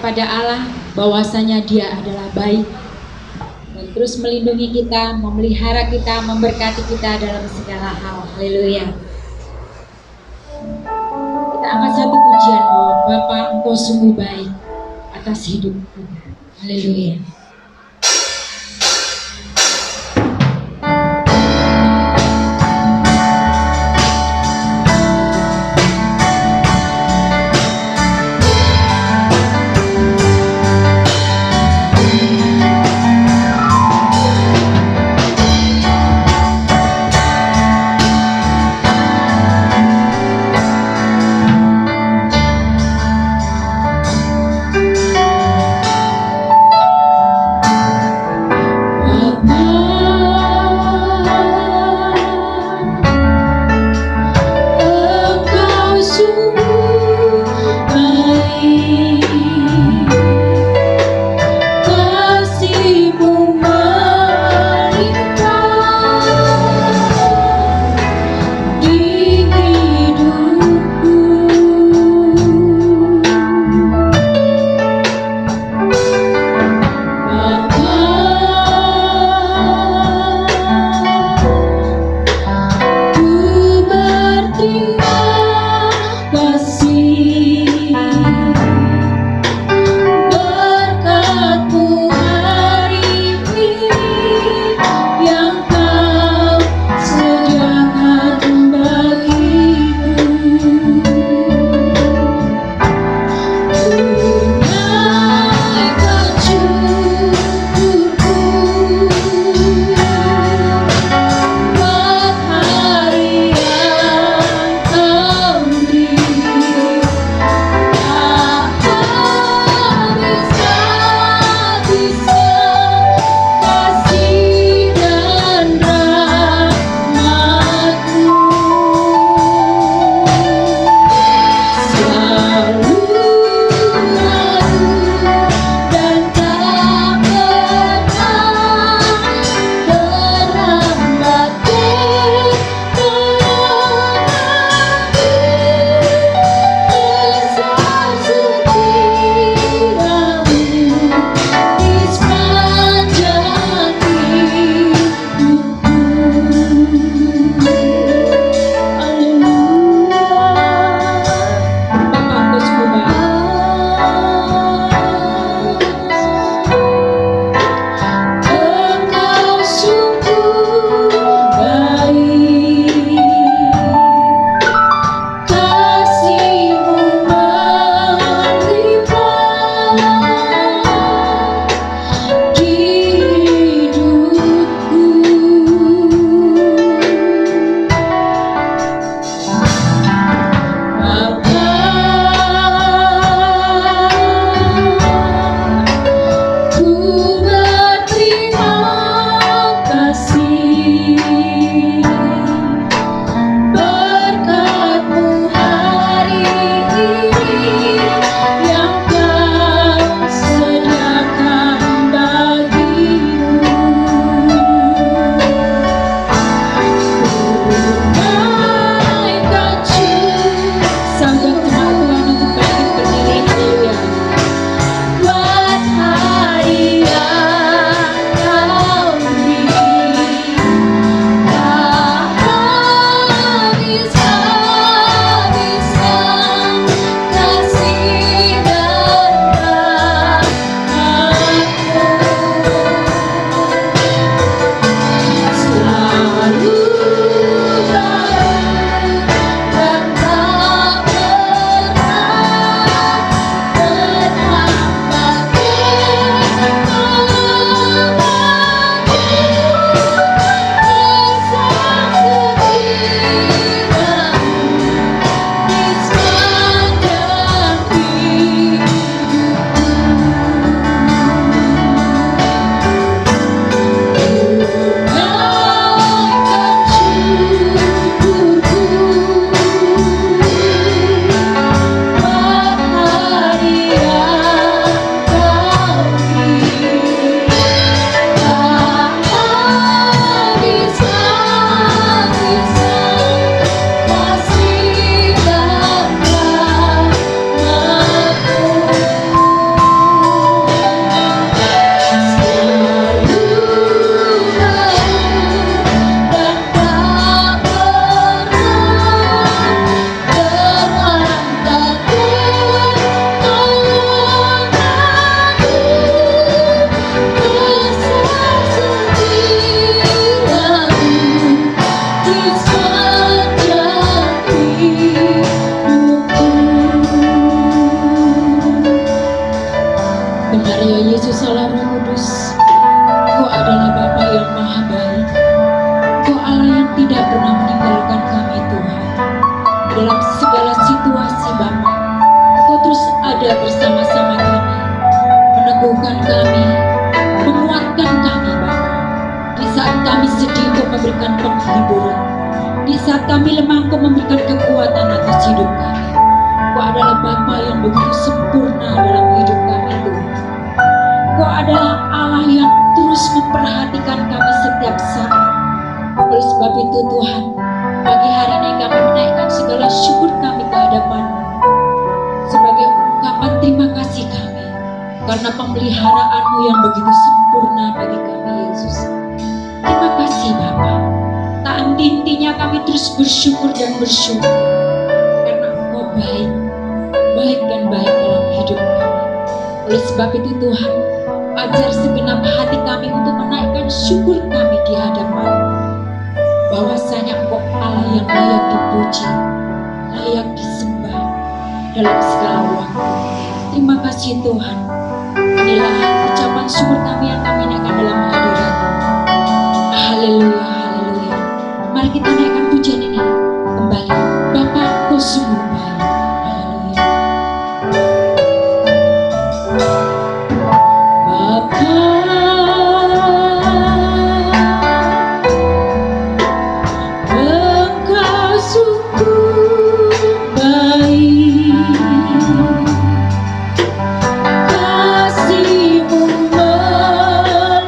kepada Allah bahwasanya Dia adalah baik dan terus melindungi kita, memelihara kita, memberkati kita dalam segala hal. Haleluya. Kita angkat satu pujian, oh Bapa, Engkau sungguh baik atas hidup kita. Haleluya. tidak pernah meninggalkan kami Tuhan. Dalam segala situasi Bapa, Engkau terus ada bersama-sama kami, meneguhkan kami, menguatkan kami Bapa. Di saat kami sedih Engkau memberikan penghiburan, di saat kami lemah Engkau memberikan kekuatan atas hidup kami. Engkau adalah Bapa yang begitu sempurna dalam hidup kami Tuhan. Engkau adalah Allah yang terus memperhatikan kami setiap saat. Oleh sebab itu Tuhan, pagi hari ini kami menaikkan segala syukur kami ke hadapan-Mu sebagai ungkapan terima kasih kami karena pemeliharaan-Mu yang begitu sempurna bagi kami Yesus. Terima kasih Bapa. Tak henti-hentinya kami terus bersyukur dan bersyukur karena Engkau baik, baik dan baik dalam hidup kami. Oleh sebab itu Tuhan, ajar segenap hati kami untuk menaikkan syukur kami di hadapan-Mu, bahwasanya Engkau Allah yang layak dipuji, layak disembah dalam segala waktu. Terima kasih Tuhan. Inilah ucapan syukur kami yang kami naikkan dalam hadirat. Haleluya, haleluya. Mari kita naikkan pujian ini kembali. Bapa, Engkau sungguh baik. Haleluya. Bapa, Engkau sungguh baik. Kasih-Mu melimpah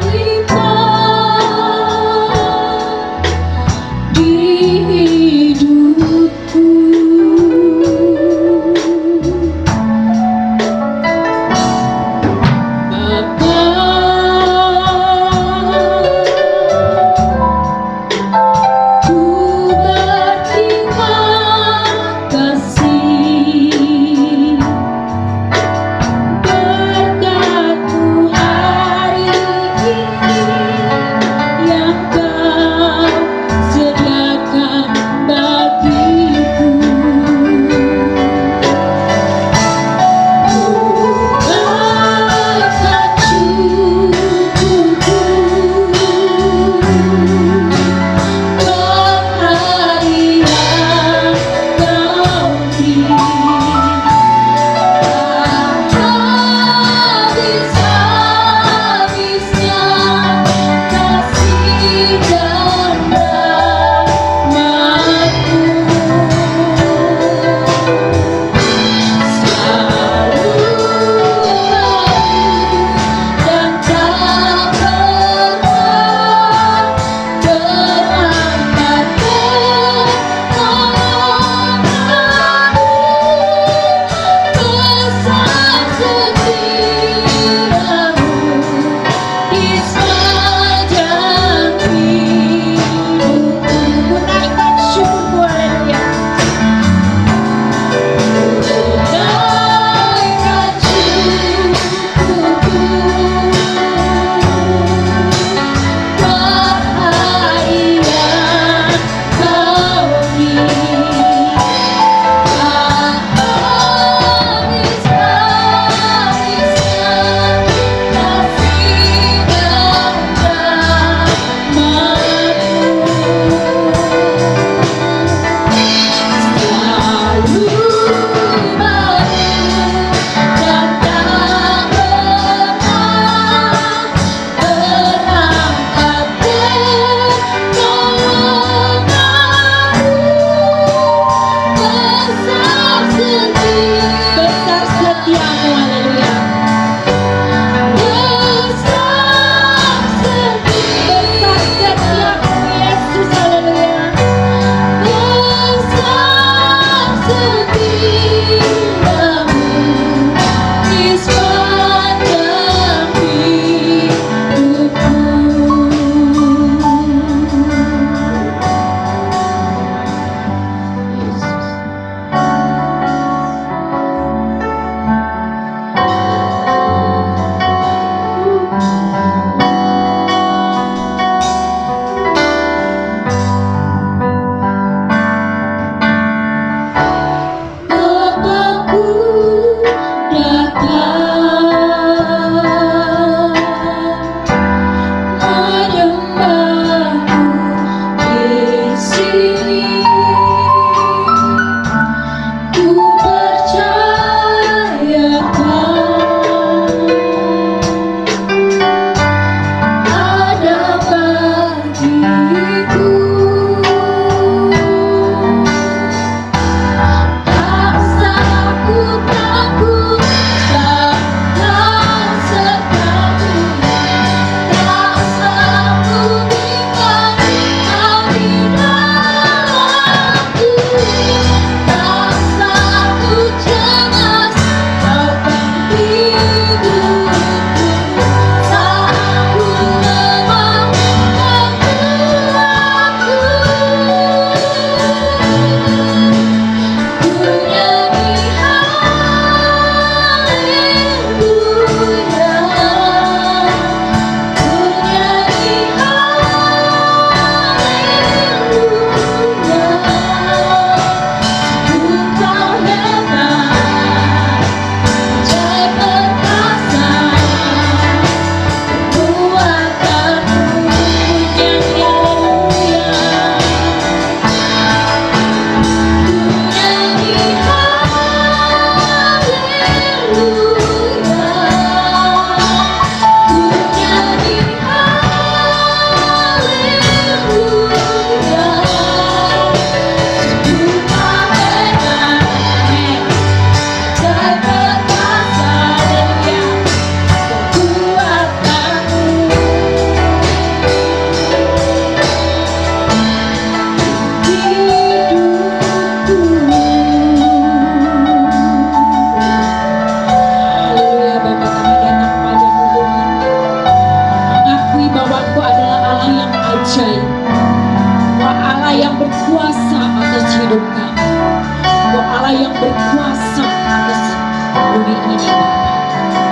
ini Bapa.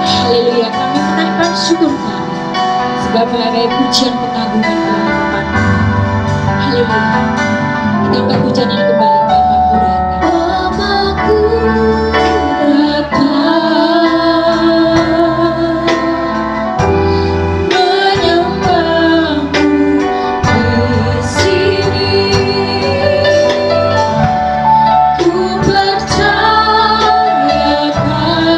Haleluya, kami menaikkan syukur kami sebagai pujian pengagungan kehadiran-Mu. Haleluya. Kita angkat pujian ini kembali, Bapa-Ku datang. Bapa-Ku datang menyembah-Mu di sini. Ku percayakan ada bagimu.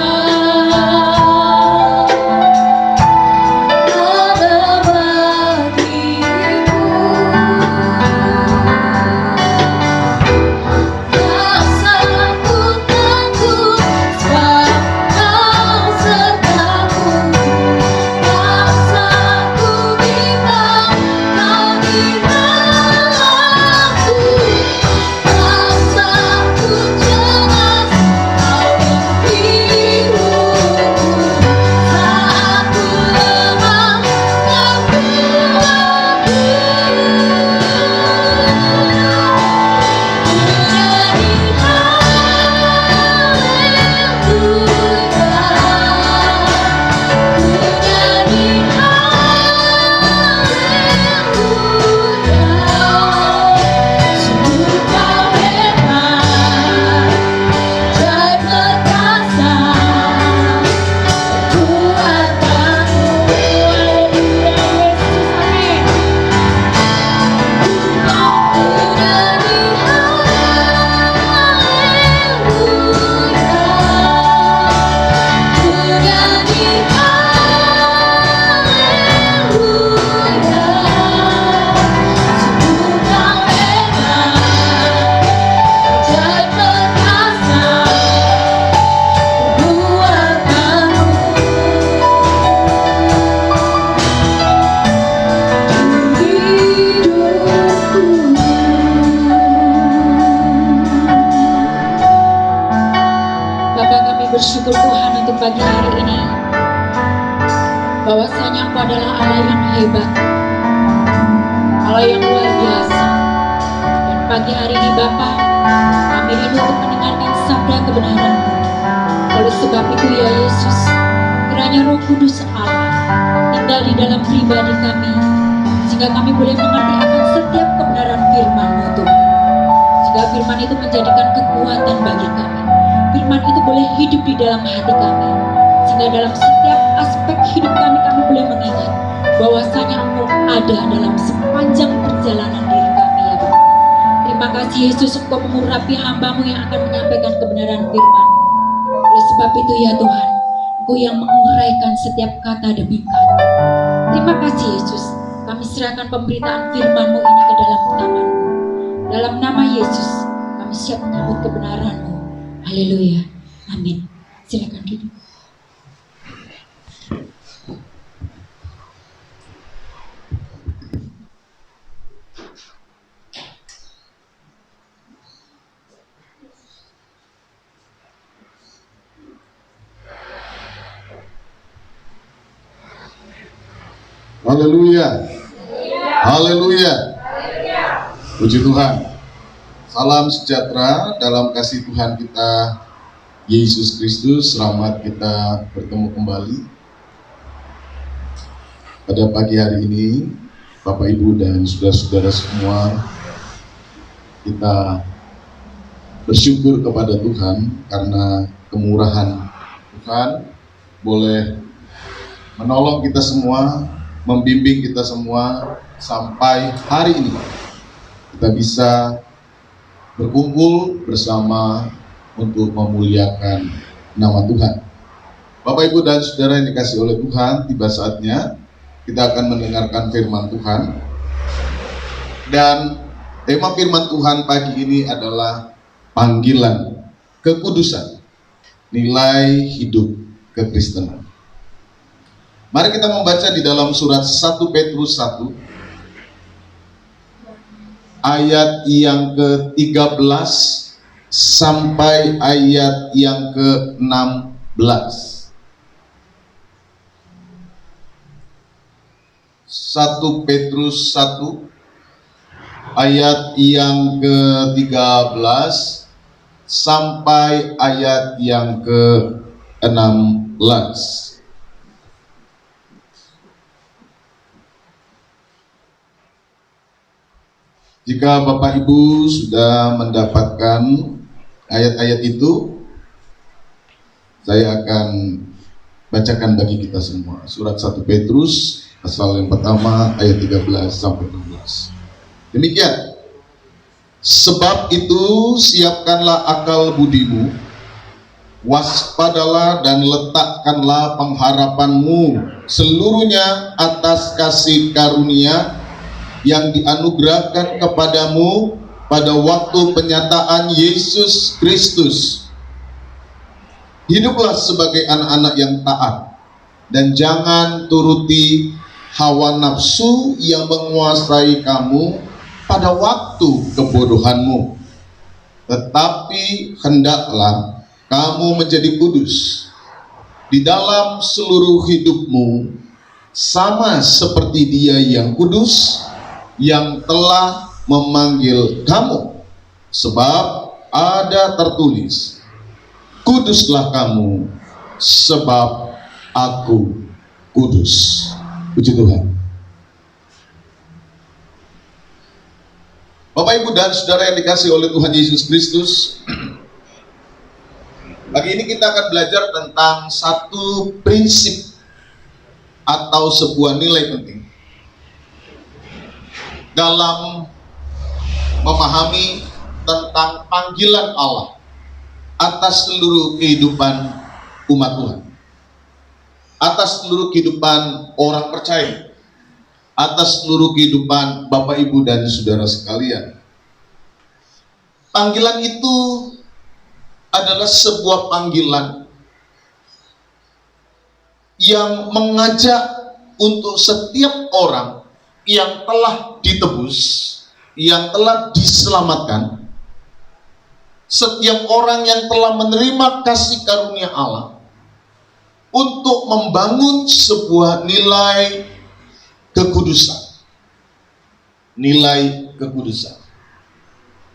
Bersyukur Tuhan untuk pagi hari ini, bahwasanya Engkau adalah Allah yang hebat, Allah yang luar biasa. Dan pagi hari ini Bapa, kami rindu untuk mendengarkan sabda kebenaran-Mu. Oleh sebab itu ya Yesus, kiranya Roh Kudus Allah tinggal di dalam pribadi kami, sehingga kami boleh mengerti akan setiap kebenaran firman-Mu Tuhan. Sehingga firman itu menjadikan kekuatan bagi kami. Firman itu boleh hidup di dalam hati kami, sehingga dalam setiap aspek hidup kami boleh mengingat bahwasanya Engkau ada dalam sepanjang perjalanan diri kami ya Bapa. Terima kasih Yesus, Engkau mengurapi hamba-Mu yang akan menyampaikan kebenaran firman. Oleh sebab itu ya Tuhan, Engkau yang menguraikan setiap kata demi kata. Terima kasih Yesus, kami serahkan pemberitaan firman-Mu ini ke dalam tangan-Mu. Dalam nama Yesus, kami siap menyambut kebenaran-Mu. Haleluya, amin. Silakan duduk. Haleluya. Haleluya. Puji Tuhan. Salam sejahtera dalam kasih Tuhan kita Yesus Kristus. Selamat kita bertemu kembali pada pagi hari ini, Bapak Ibu dan saudara-saudara semua. Kita bersyukur kepada Tuhan karena kemurahan Tuhan boleh menolong kita semua, membimbing kita semua sampai hari ini kita bisa berkumpul bersama untuk memuliakan nama Tuhan. Bapak, Ibu, dan saudara yang dikasihi oleh Tuhan, tiba saatnya kita akan mendengarkan firman Tuhan. Dan tema firman Tuhan pagi ini adalah panggilan kekudusan, nilai hidup kekristenan. Mari kita membaca di dalam surat 1 Petrus 1 ayat yang ke-13 sampai ayat yang ke-16. 1 Petrus 1 ayat yang ke-13 sampai ayat yang ke-16. 16. Jika Bapak Ibu sudah mendapatkan ayat-ayat itu, saya akan bacakan bagi kita semua. Surat 1 Petrus pasal yang pertama ayat 13 sampai 16. Demikian. Sebab itu siapkanlah akal budimu, waspadalah dan letakkanlah pengharapanmu seluruhnya atas kasih karunia yang dianugerahkan kepadamu pada waktu penyataan Yesus Kristus. Hiduplah sebagai anak-anak yang taat, dan jangan turuti hawa nafsu yang menguasai kamu pada waktu kebodohanmu. Tetapi hendaklah kamu menjadi kudus di dalam seluruh hidupmu, sama seperti Dia yang kudus, yang telah memanggil kamu. Sebab ada tertulis, kuduslah kamu, sebab aku kudus. Puji Tuhan. Bapak, Ibu, dan Saudara yang dikasihi oleh Tuhan Yesus Kristus, pagi ini kita akan belajar tentang satu prinsip atau sebuah nilai penting dalam memahami tentang panggilan Allah atas seluruh kehidupan umat Tuhan, atas seluruh kehidupan orang percaya, atas seluruh kehidupan Bapak, Ibu, dan Saudara sekalian. Panggilan itu adalah sebuah panggilan yang mengajak untuk setiap orang yang telah ditebus, yang telah diselamatkan, setiap orang yang telah menerima kasih karunia Allah, untuk membangun sebuah nilai kekudusan. Nilai kekudusan.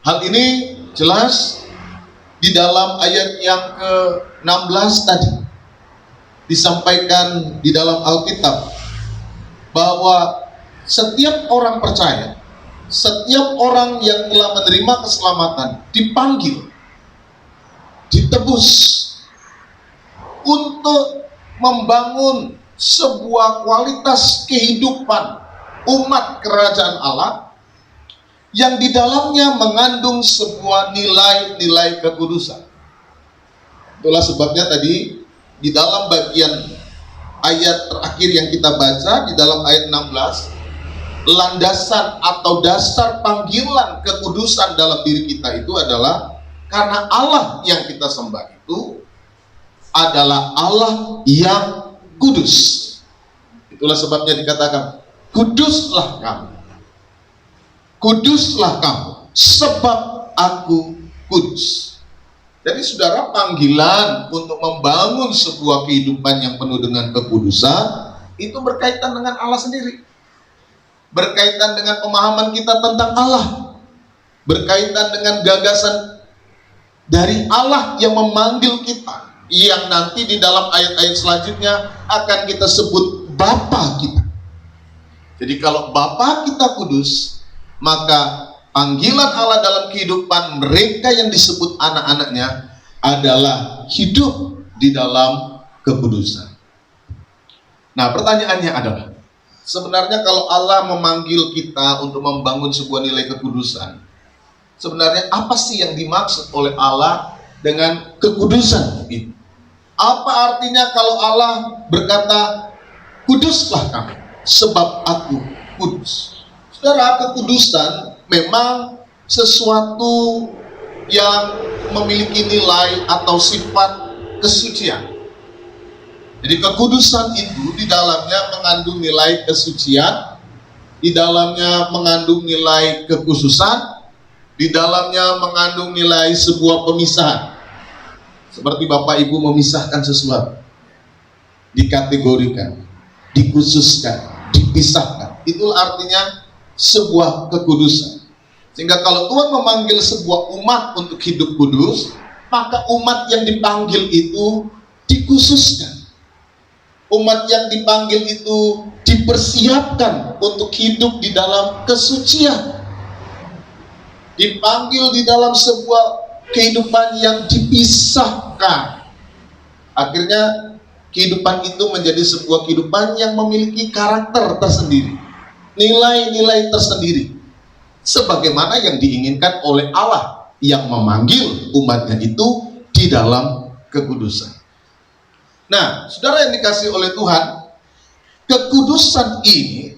Hal ini jelas di dalam ayat yang ke-16 tadi disampaikan di dalam Alkitab, bahwa setiap orang percaya, setiap orang yang telah menerima keselamatan dipanggil, ditebus untuk membangun sebuah kualitas kehidupan umat kerajaan Allah yang di dalamnya mengandung sebuah nilai-nilai kekudusan. Itulah sebabnya tadi di dalam bagian ayat terakhir yang kita baca, di dalam ayat 16, landasan atau dasar panggilan kekudusan dalam diri kita itu adalah karena Allah yang kita sembah itu adalah Allah yang kudus. Itulah sebabnya dikatakan, kuduslah kamu, kuduslah kamu, sebab aku kudus. Jadi saudara, panggilan untuk membangun sebuah kehidupan yang penuh dengan kekudusan itu berkaitan dengan Allah sendiri, berkaitan dengan pemahaman kita tentang Allah, berkaitan dengan gagasan dari Allah yang memanggil kita, yang nanti di dalam ayat-ayat selanjutnya akan kita sebut Bapa kita. Jadi kalau Bapa kita kudus, maka panggilan Allah dalam kehidupan mereka yang disebut anak-anaknya adalah hidup di dalam kekudusan. Nah, pertanyaannya adalah, sebenarnya kalau Allah memanggil kita untuk membangun sebuah nilai kekudusan, sebenarnya apa sih yang dimaksud oleh Allah dengan kekudusan itu? Apa artinya kalau Allah berkata, kuduslah kamu, sebab aku kudus? Saudara, kekudusan memang sesuatu yang memiliki nilai atau sifat kesucian. Jadi kekudusan itu di dalamnya mengandung nilai kesucian, di dalamnya mengandung nilai kekhususan, di dalamnya mengandung nilai sebuah pemisahan. Seperti Bapak Ibu memisahkan sesuatu, dikategorikan, dikhususkan, dipisahkan. Itulah artinya sebuah kekudusan. Sehingga kalau Tuhan memanggil sebuah umat untuk hidup kudus, maka umat yang dipanggil itu dikhususkan. Umat yang dipanggil itu dipersiapkan untuk hidup di dalam kesucian. Dipanggil di dalam sebuah kehidupan yang dipisahkan. Akhirnya kehidupan itu menjadi sebuah kehidupan yang memiliki karakter tersendiri, nilai-nilai tersendiri, sebagaimana yang diinginkan oleh Allah yang memanggil umatnya itu di dalam kekudusan. Nah, saudara yang dikasihi oleh Tuhan, kekudusan ini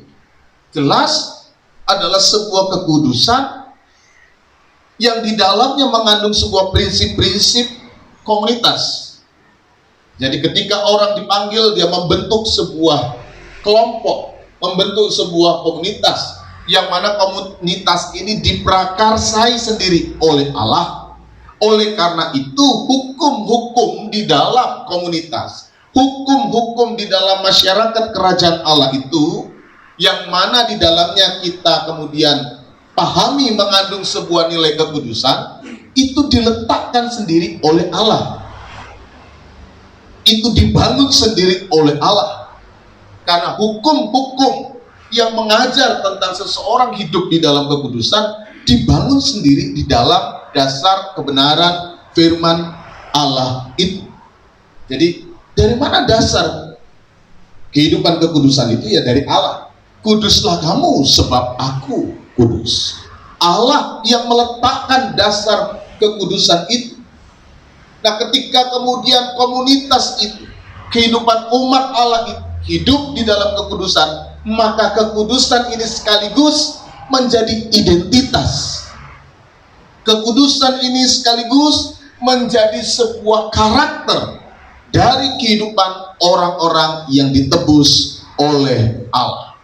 jelas adalah sebuah kekudusan yang di dalamnya mengandung sebuah prinsip-prinsip komunitas. Jadi ketika orang dipanggil, dia membentuk sebuah kelompok, membentuk sebuah komunitas, yang mana komunitas ini diprakarsai sendiri oleh Allah. Oleh karena itu, hukum-hukum di dalam komunitas, hukum-hukum di dalam masyarakat kerajaan Allah itu, yang mana di dalamnya kita kemudian pahami mengandung sebuah nilai kekudusan, itu diletakkan sendiri oleh Allah. Itu dibangun sendiri oleh Allah. Karena hukum-hukum yang mengajar tentang seseorang hidup di dalam kekudusan dibangun sendiri di dalam dasar kebenaran firman Allah itu. Jadi dari mana dasar kehidupan kekudusan itu? Ya dari Allah. Kuduslah kamu sebab aku kudus. Allah yang meletakkan dasar kekudusan itu. Nah, ketika kemudian komunitas itu, kehidupan umat Allah itu hidup di dalam kekudusan, maka kekudusan ini sekaligus menjadi identitas. Kekudusan ini sekaligus menjadi sebuah karakter dari kehidupan orang-orang yang ditebus oleh Allah.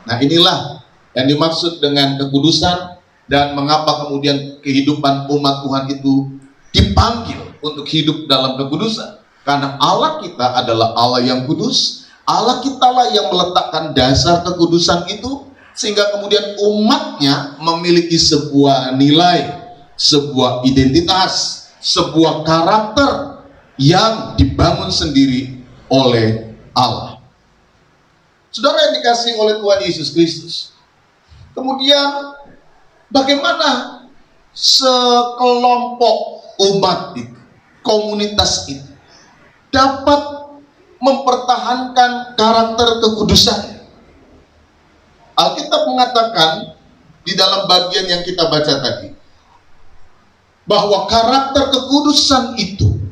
Nah, inilah yang dimaksud dengan kekudusan, dan mengapa kemudian kehidupan umat Tuhan itu dipanggil untuk hidup dalam kekudusan. Karena Allah kita adalah Allah yang kudus. Allah kita lah yang meletakkan dasar kekudusan itu, sehingga kemudian umatnya memiliki sebuah nilai, sebuah identitas, sebuah karakter yang dibangun sendiri oleh Allah. Saudara yang dikasihi oleh Tuhan Yesus Kristus, kemudian bagaimana sekelompok umat itu, komunitas itu dapat mempertahankan karakter kekudusan? Alkitab mengatakan di dalam bagian yang kita baca tadi, bahwa karakter kekudusan itu,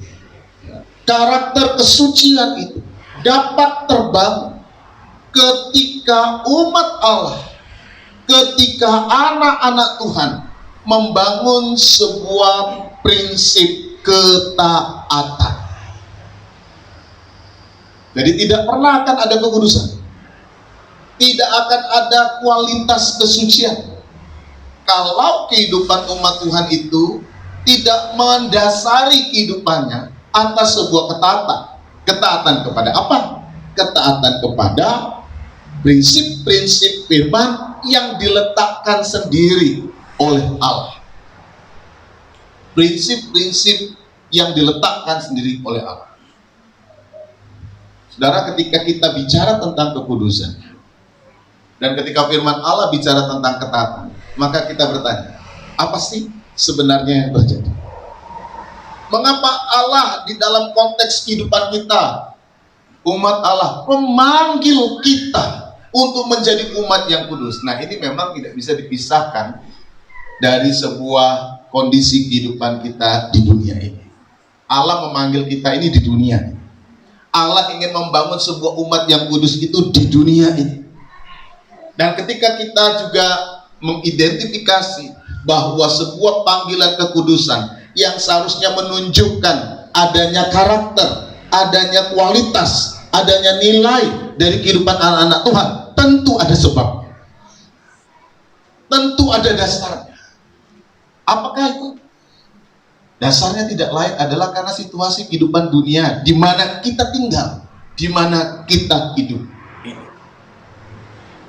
karakter kesucian itu dapat terbangun ketika umat Allah, ketika anak-anak Tuhan membangun sebuah prinsip ketaatan. Jadi tidak pernah akan ada kekudusan, tidak akan ada kualitas kesucian kalau kehidupan umat Tuhan itu tidak mendasari kehidupannya atas sebuah ketaatan. Ketaatan kepada apa? Ketaatan kepada prinsip-prinsip firman yang diletakkan sendiri oleh Allah. Prinsip-prinsip yang diletakkan sendiri oleh Allah. Saudara, ketika kita bicara tentang kekudusan, dan ketika firman Allah bicara tentang ketaatan, maka kita bertanya, apa sih sebenarnya yang terjadi? Mengapa Allah di dalam konteks kehidupan kita, umat Allah, memanggil kita untuk menjadi umat yang kudus? Nah, ini memang tidak bisa dipisahkan dari sebuah kondisi kehidupan kita di dunia ini. Allah memanggil kita ini di dunia ini. Allah ingin membangun sebuah umat yang kudus itu di dunia ini. Dan ketika kita juga mengidentifikasi bahwa sebuah panggilan kekudusan yang seharusnya menunjukkan adanya karakter, adanya kualitas, adanya nilai dari kehidupan anak-anak Tuhan, tentu ada sebab, tentu ada dasarnya. Apakah itu? Dasarnya tidak lain adalah karena situasi kehidupan dunia di mana kita tinggal, di mana kita hidup.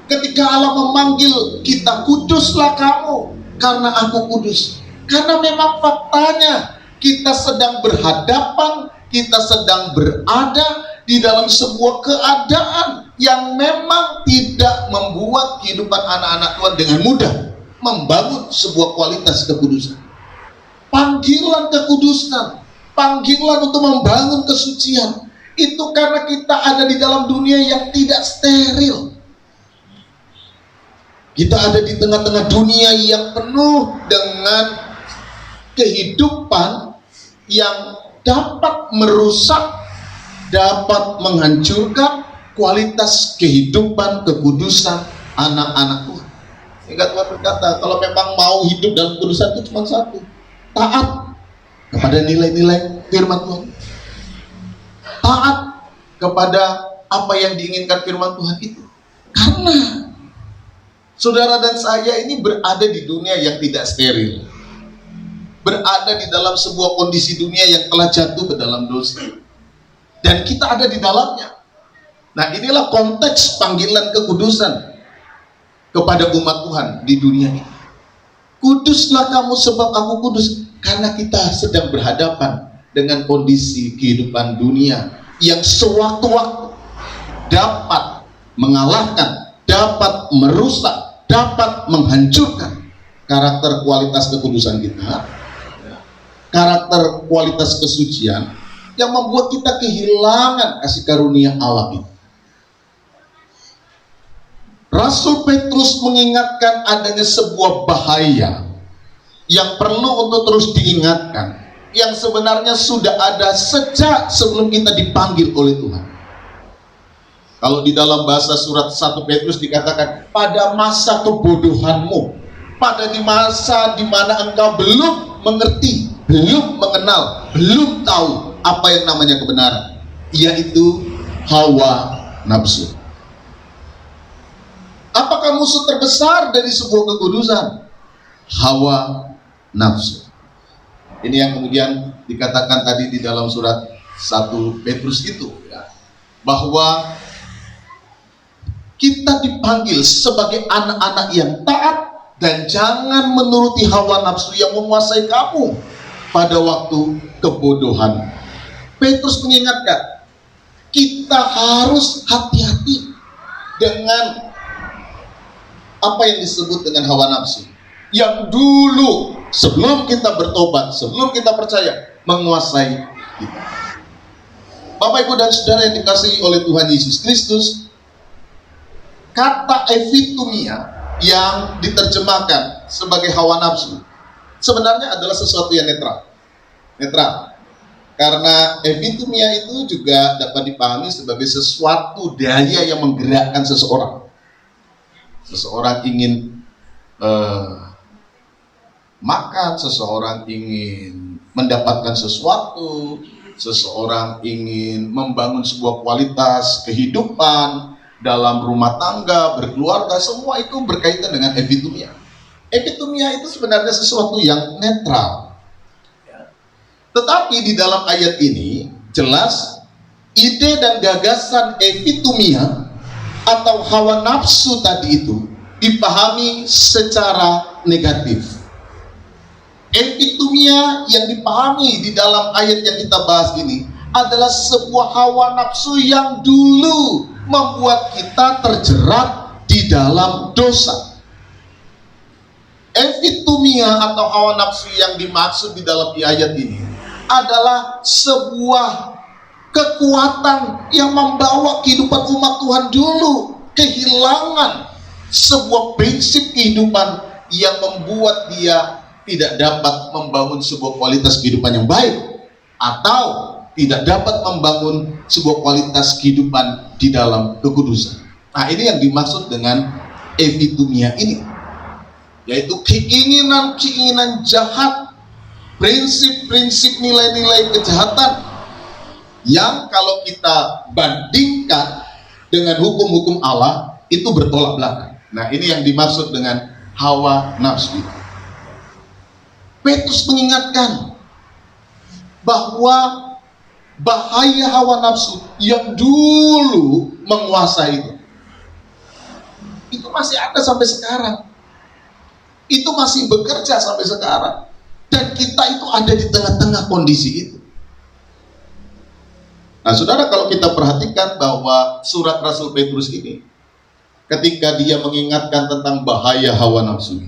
Ketika Allah memanggil kita, kuduslah kamu karena aku kudus. Karena memang faktanya kita sedang berhadapan, kita sedang berada di dalam sebuah keadaan yang memang tidak membuat kehidupan anak-anak Tuhan dengan mudah membangun sebuah kualitas kekudusan. Panggilan kekudusan, panggilan untuk membangun kesucian, itu karena kita ada di dalam dunia yang tidak steril. Kita ada di tengah-tengah dunia yang penuh dengan kehidupan yang dapat merusak, dapat menghancurkan kualitas kehidupan kekudusan anak-anak Tuhan. Sehingga Tuhan berkata, kalau memang mau hidup dalam kekudusan itu cuma satu, taat kepada nilai-nilai firman Tuhan, taat kepada apa yang diinginkan firman Tuhan itu. Karena saudara dan saya ini berada di dunia yang tidak steril, berada di dalam sebuah kondisi dunia yang telah jatuh ke dalam dosa, dan kita ada di dalamnya. Nah, inilah konteks panggilan kekudusan kepada umat Tuhan di dunia ini. Kuduslah kamu sebab aku kudus, karena kita sedang berhadapan dengan kondisi kehidupan dunia yang sewaktu-waktu dapat mengalahkan, dapat merusak, dapat menghancurkan karakter kualitas kekudusan kita, karakter kualitas kesucian yang membuat kita kehilangan kasih karunia Allah itu. Rasul Petrus mengingatkan adanya sebuah bahaya yang perlu untuk terus diingatkan, yang sebenarnya sudah ada sejak sebelum kita dipanggil oleh Tuhan. Kalau di dalam bahasa surat 1 Petrus dikatakan, pada masa kebodohanmu, pada di masa di mana engkau belum mengerti, belum mengenal, belum tahu apa yang namanya kebenaran, yaitu hawa nafsu. Apakah musuh terbesar dari sebuah kekudusan? Hawa nafsu. Ini yang kemudian dikatakan tadi di dalam surat 1 Petrus itu, ya, bahwa kita dipanggil sebagai anak-anak yang taat dan jangan menuruti hawa nafsu yang menguasai kamu pada waktu kebodohan. Petrus mengingatkan, kita harus hati-hati dengan apa yang disebut dengan hawa nafsu yang dulu sebelum kita bertobat, sebelum kita percaya, menguasai kita. Bapak, Ibu, dan Saudara yang dikasihi oleh Tuhan Yesus Kristus, kata epitomia yang diterjemahkan sebagai hawa nafsu sebenarnya adalah sesuatu yang netral. Karena epitomia itu juga dapat dipahami sebagai sesuatu daya yang menggerakkan seseorang. Seseorang ingin makan, seseorang ingin mendapatkan sesuatu, seseorang ingin membangun sebuah kualitas kehidupan dalam rumah tangga, berkeluarga, semua itu berkaitan dengan epitomia. Epitomia itu sebenarnya sesuatu yang netral. Tetapi di dalam ayat ini jelas ide dan gagasan epitomia atau hawa nafsu tadi itu dipahami secara negatif. Epitomia yang dipahami di dalam ayat yang kita bahas ini adalah sebuah hawa nafsu yang dulu membuat kita terjerat di dalam dosa. Epitomia atau hawa nafsu yang dimaksud di dalam ayat ini adalah sebuah kekuatan yang membawa kehidupan umat Tuhan dulu kehilangan sebuah prinsip kehidupan yang membuat dia tidak dapat membangun sebuah kualitas kehidupan yang baik, atau tidak dapat membangun sebuah kualitas kehidupan di dalam kekudusan. Nah, ini yang dimaksud dengan epitomia ini, yaitu keinginan-keinginan jahat, prinsip-prinsip nilai-nilai kejahatan yang kalau kita bandingkan dengan hukum-hukum Allah itu bertolak belakang. Nah, ini yang dimaksud dengan hawa nafsu. Petrus mengingatkan bahwa bahaya hawa nafsu yang dulu menguasai itu masih ada sampai sekarang. Itu masih bekerja sampai sekarang. Dan kita itu ada di tengah-tengah kondisi itu. Nah, saudara, kalau kita perhatikan bahwa surat Rasul Petrus ini, ketika dia mengingatkan tentang bahaya hawa nafsu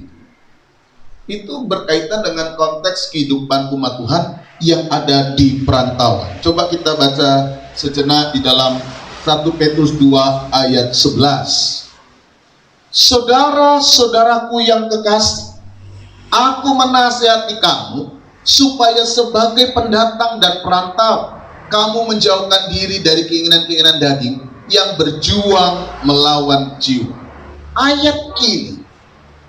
itu berkaitan dengan konteks kehidupan umat Tuhan yang ada di perantauan. Coba kita baca sejenak di dalam 1 Petrus 2 ayat 11. Saudara-saudaraku yang kekasih, aku menasihati kamu supaya sebagai pendatang dan perantau, kamu menjauhkan diri dari keinginan-keinginan daging yang berjuang melawan jiwa. Ayat ini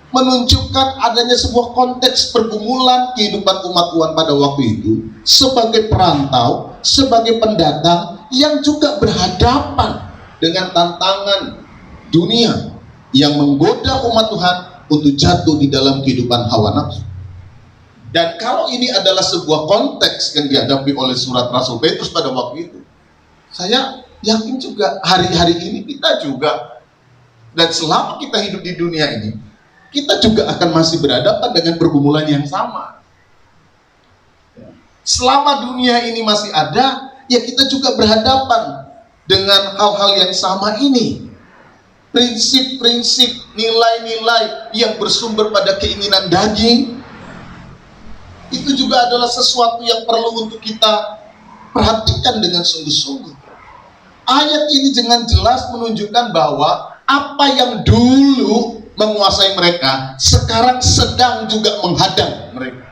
menunjukkan adanya sebuah konteks pergumulan kehidupan umat Tuhan pada waktu itu sebagai perantau, sebagai pendatang yang juga berhadapan dengan tantangan dunia yang menggoda umat Tuhan untuk jatuh di dalam kehidupan hawa nafsu. Dan kalau ini adalah sebuah konteks yang dihadapi oleh surat Rasul Petrus pada waktu itu, saya yakin juga hari-hari ini kita juga, dan selama kita hidup di dunia ini, kita juga akan masih berhadapan dengan pergumulan yang sama. Selama dunia ini masih ada, ya kita juga berhadapan dengan hal-hal yang sama ini. Prinsip-prinsip, nilai-nilai yang bersumber pada keinginan daging, itu juga adalah sesuatu yang perlu untuk kita perhatikan dengan sungguh-sungguh. Ayat ini dengan jelas menunjukkan bahwa apa yang dulu menguasai mereka, sekarang sedang juga menghadang mereka.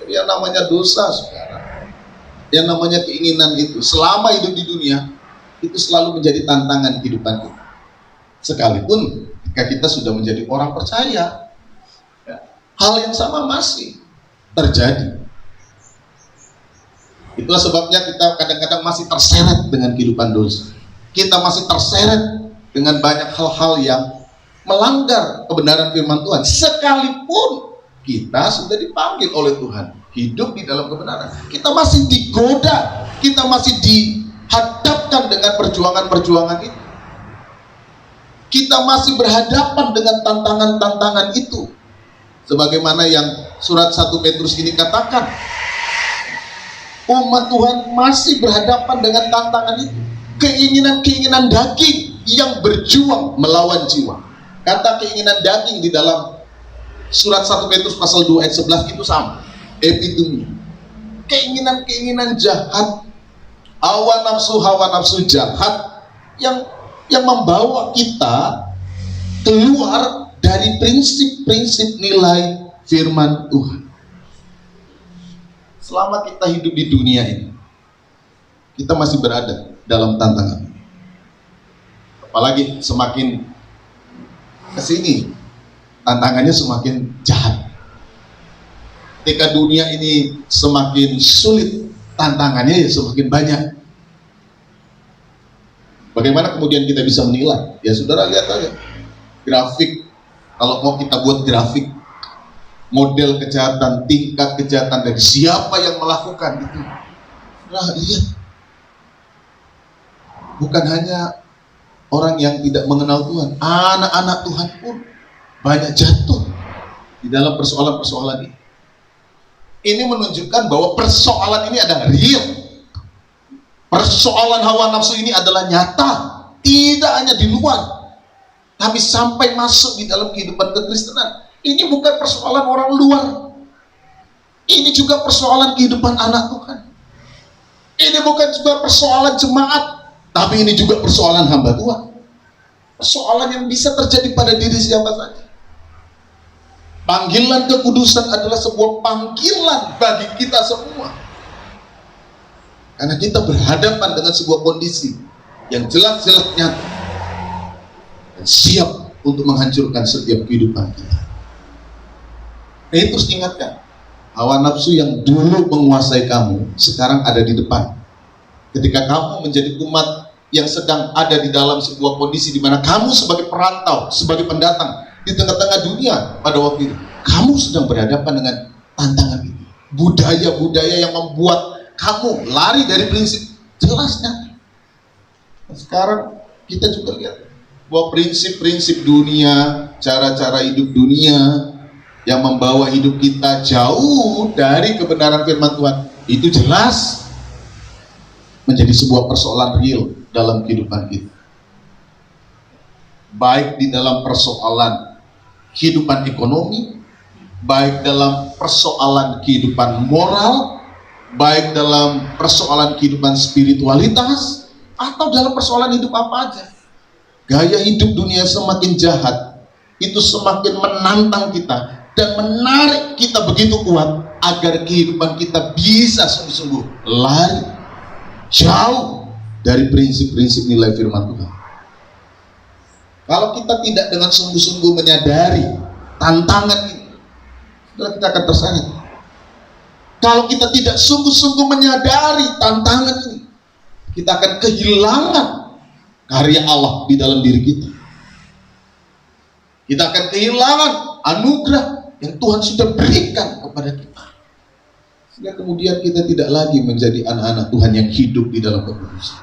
Yang namanya dosa sekarang, yang namanya keinginan itu, selama hidup di dunia, itu selalu menjadi tantangan kehidupan kita. Sekalipun jika kita sudah menjadi orang percaya, ya, hal yang sama masih terjadi. Itulah sebabnya kita kadang-kadang masih terseret dengan kehidupan dosa. Kita masih terseret dengan banyak hal-hal yang melanggar kebenaran firman Tuhan, sekalipun kita sudah dipanggil oleh Tuhan hidup di dalam kebenaran. Kita masih digoda, kita masih dihadapkan dengan perjuangan-perjuangan itu. Kita masih berhadapan dengan tantangan-tantangan itu. Sebagaimana yang surat 1 Petrus ini katakan, umat Tuhan masih berhadapan dengan tantangan itu. Keinginan-keinginan daging yang berjuang melawan jiwa. Kata keinginan daging di dalam surat 1 Petrus pasal 2 ayat 11 itu sama, epidemi. Keinginan-keinginan jahat, hawa nafsu jahat yang membawa kita keluar dari prinsip-prinsip nilai firman Tuhan. Selama kita hidup di dunia ini, kita masih berada dalam tantangan. Apalagi semakin kesini, tantangannya semakin jahat. Ketika dunia ini semakin sulit, tantangannya ya semakin banyak. Bagaimana kemudian kita bisa menilai? Ya saudara lihat aja grafik, kalau mau kita buat grafik model kejahatan, tingkat kejahatan dari siapa yang melakukan itu. Nah iya, bukan hanya orang yang tidak mengenal Tuhan, anak-anak Tuhan pun banyak jatuh di dalam persoalan-persoalan ini. Ini menunjukkan bahwa persoalan ini adalah real. Persoalan hawa nafsu ini adalah nyata, tidak hanya di luar, tapi sampai masuk di dalam kehidupan kekristenan. Ini bukan persoalan orang luar, ini juga persoalan kehidupan anak Tuhan. Ini bukan juga persoalan jemaat, tapi ini juga persoalan hamba Tuhan. Persoalan yang bisa terjadi pada diri siapa saja. Panggilan kekudusan adalah sebuah panggilan bagi kita semua. Karena kita berhadapan dengan sebuah kondisi yang jelas-jelas nyata dan siap untuk menghancurkan setiap kehidupan kita. Nah, terus ingatkan, hawa nafsu yang dulu menguasai kamu sekarang ada di depan. Ketika kamu menjadi umat yang sedang ada di dalam sebuah kondisi di mana kamu sebagai perantau, sebagai pendatang di tengah-tengah dunia pada waktu itu, kamu sedang berhadapan dengan tantangan ini. Budaya-budaya yang membuat kamu lari dari prinsip jelasnya. Sekarang kita juga lihat bahwa prinsip-prinsip dunia, cara-cara hidup dunia yang membawa hidup kita jauh dari kebenaran firman Tuhan itu jelas menjadi sebuah persoalan real dalam kehidupan kita. Baik di dalam persoalan kehidupan ekonomi, baik dalam persoalan kehidupan moral, baik dalam persoalan kehidupan spiritualitas, atau dalam persoalan hidup apa aja. Gaya hidup dunia semakin jahat, itu semakin menantang kita dan menarik kita begitu kuat agar kehidupan kita bisa sungguh-sungguh lari jauh dari prinsip-prinsip nilai firman Tuhan. Kalau kita tidak dengan sungguh-sungguh menyadari tantangan ini, kita akan terseret. Kalau kita tidak sungguh-sungguh menyadari tantangan ini, kita akan kehilangan karya Allah di dalam diri kita. Kita akan kehilangan anugerah yang Tuhan sudah berikan kepada kita. Sehingga kemudian kita tidak lagi menjadi anak-anak Tuhan yang hidup di dalam kekudusan.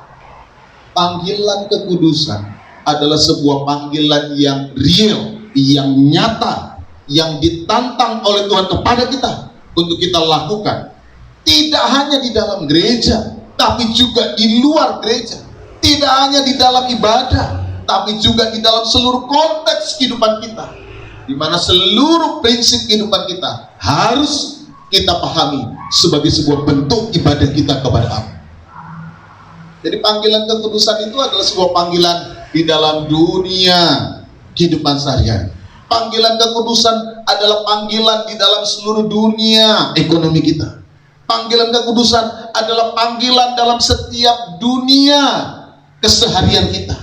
Panggilan kekudusan adalah sebuah panggilan yang real, yang nyata, yang ditantang oleh Tuhan kepada kita untuk kita lakukan. Tidak hanya di dalam gereja, tapi juga di luar gereja. Tidak hanya di dalam ibadah, tapi juga di dalam seluruh konteks kehidupan kita, di mana seluruh prinsip kehidupan kita harus kita pahami sebagai sebuah bentuk ibadah kita kepada Allah. Jadi panggilan kekudusan itu adalah sebuah panggilan di dalam dunia kehidupan sehari-hari. Panggilan kekudusan adalah panggilan di dalam seluruh dunia ekonomi kita. Panggilan kekudusan adalah panggilan dalam setiap dunia keseharian kita.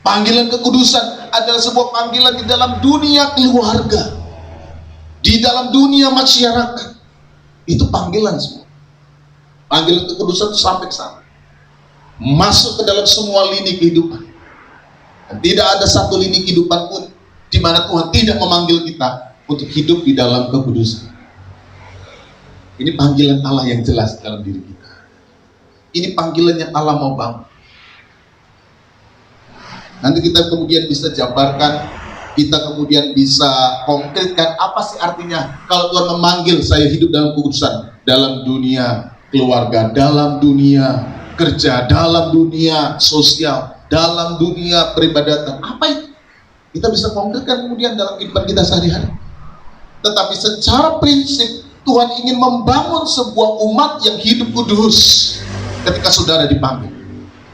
Panggilan kekudusan adalah sebuah panggilan di dalam dunia keluarga, di dalam dunia masyarakat. Itu panggilan semua. Panggilan kekudusan itu sampai ke sana, masuk ke dalam semua lini kehidupan. Dan tidak ada satu lini kehidupan pun di mana Tuhan tidak memanggil kita untuk hidup di dalam kekudusan. Ini panggilan Allah yang jelas dalam diri kita. Ini panggilan yang Allah mau bangun. Nanti kita kemudian bisa jabarkan, kita kemudian bisa konkretkan apa sih artinya kalau Tuhan memanggil saya hidup dalam kekudusan, dalam dunia keluarga, dalam dunia kerja, dalam dunia sosial, dalam dunia peribadatan. Apa itu? Kita bisa konkretkan kemudian dalam kehidupan kita sehari-hari. Tetapi secara prinsip Tuhan ingin membangun sebuah umat yang hidup kudus ketika saudara dipanggil.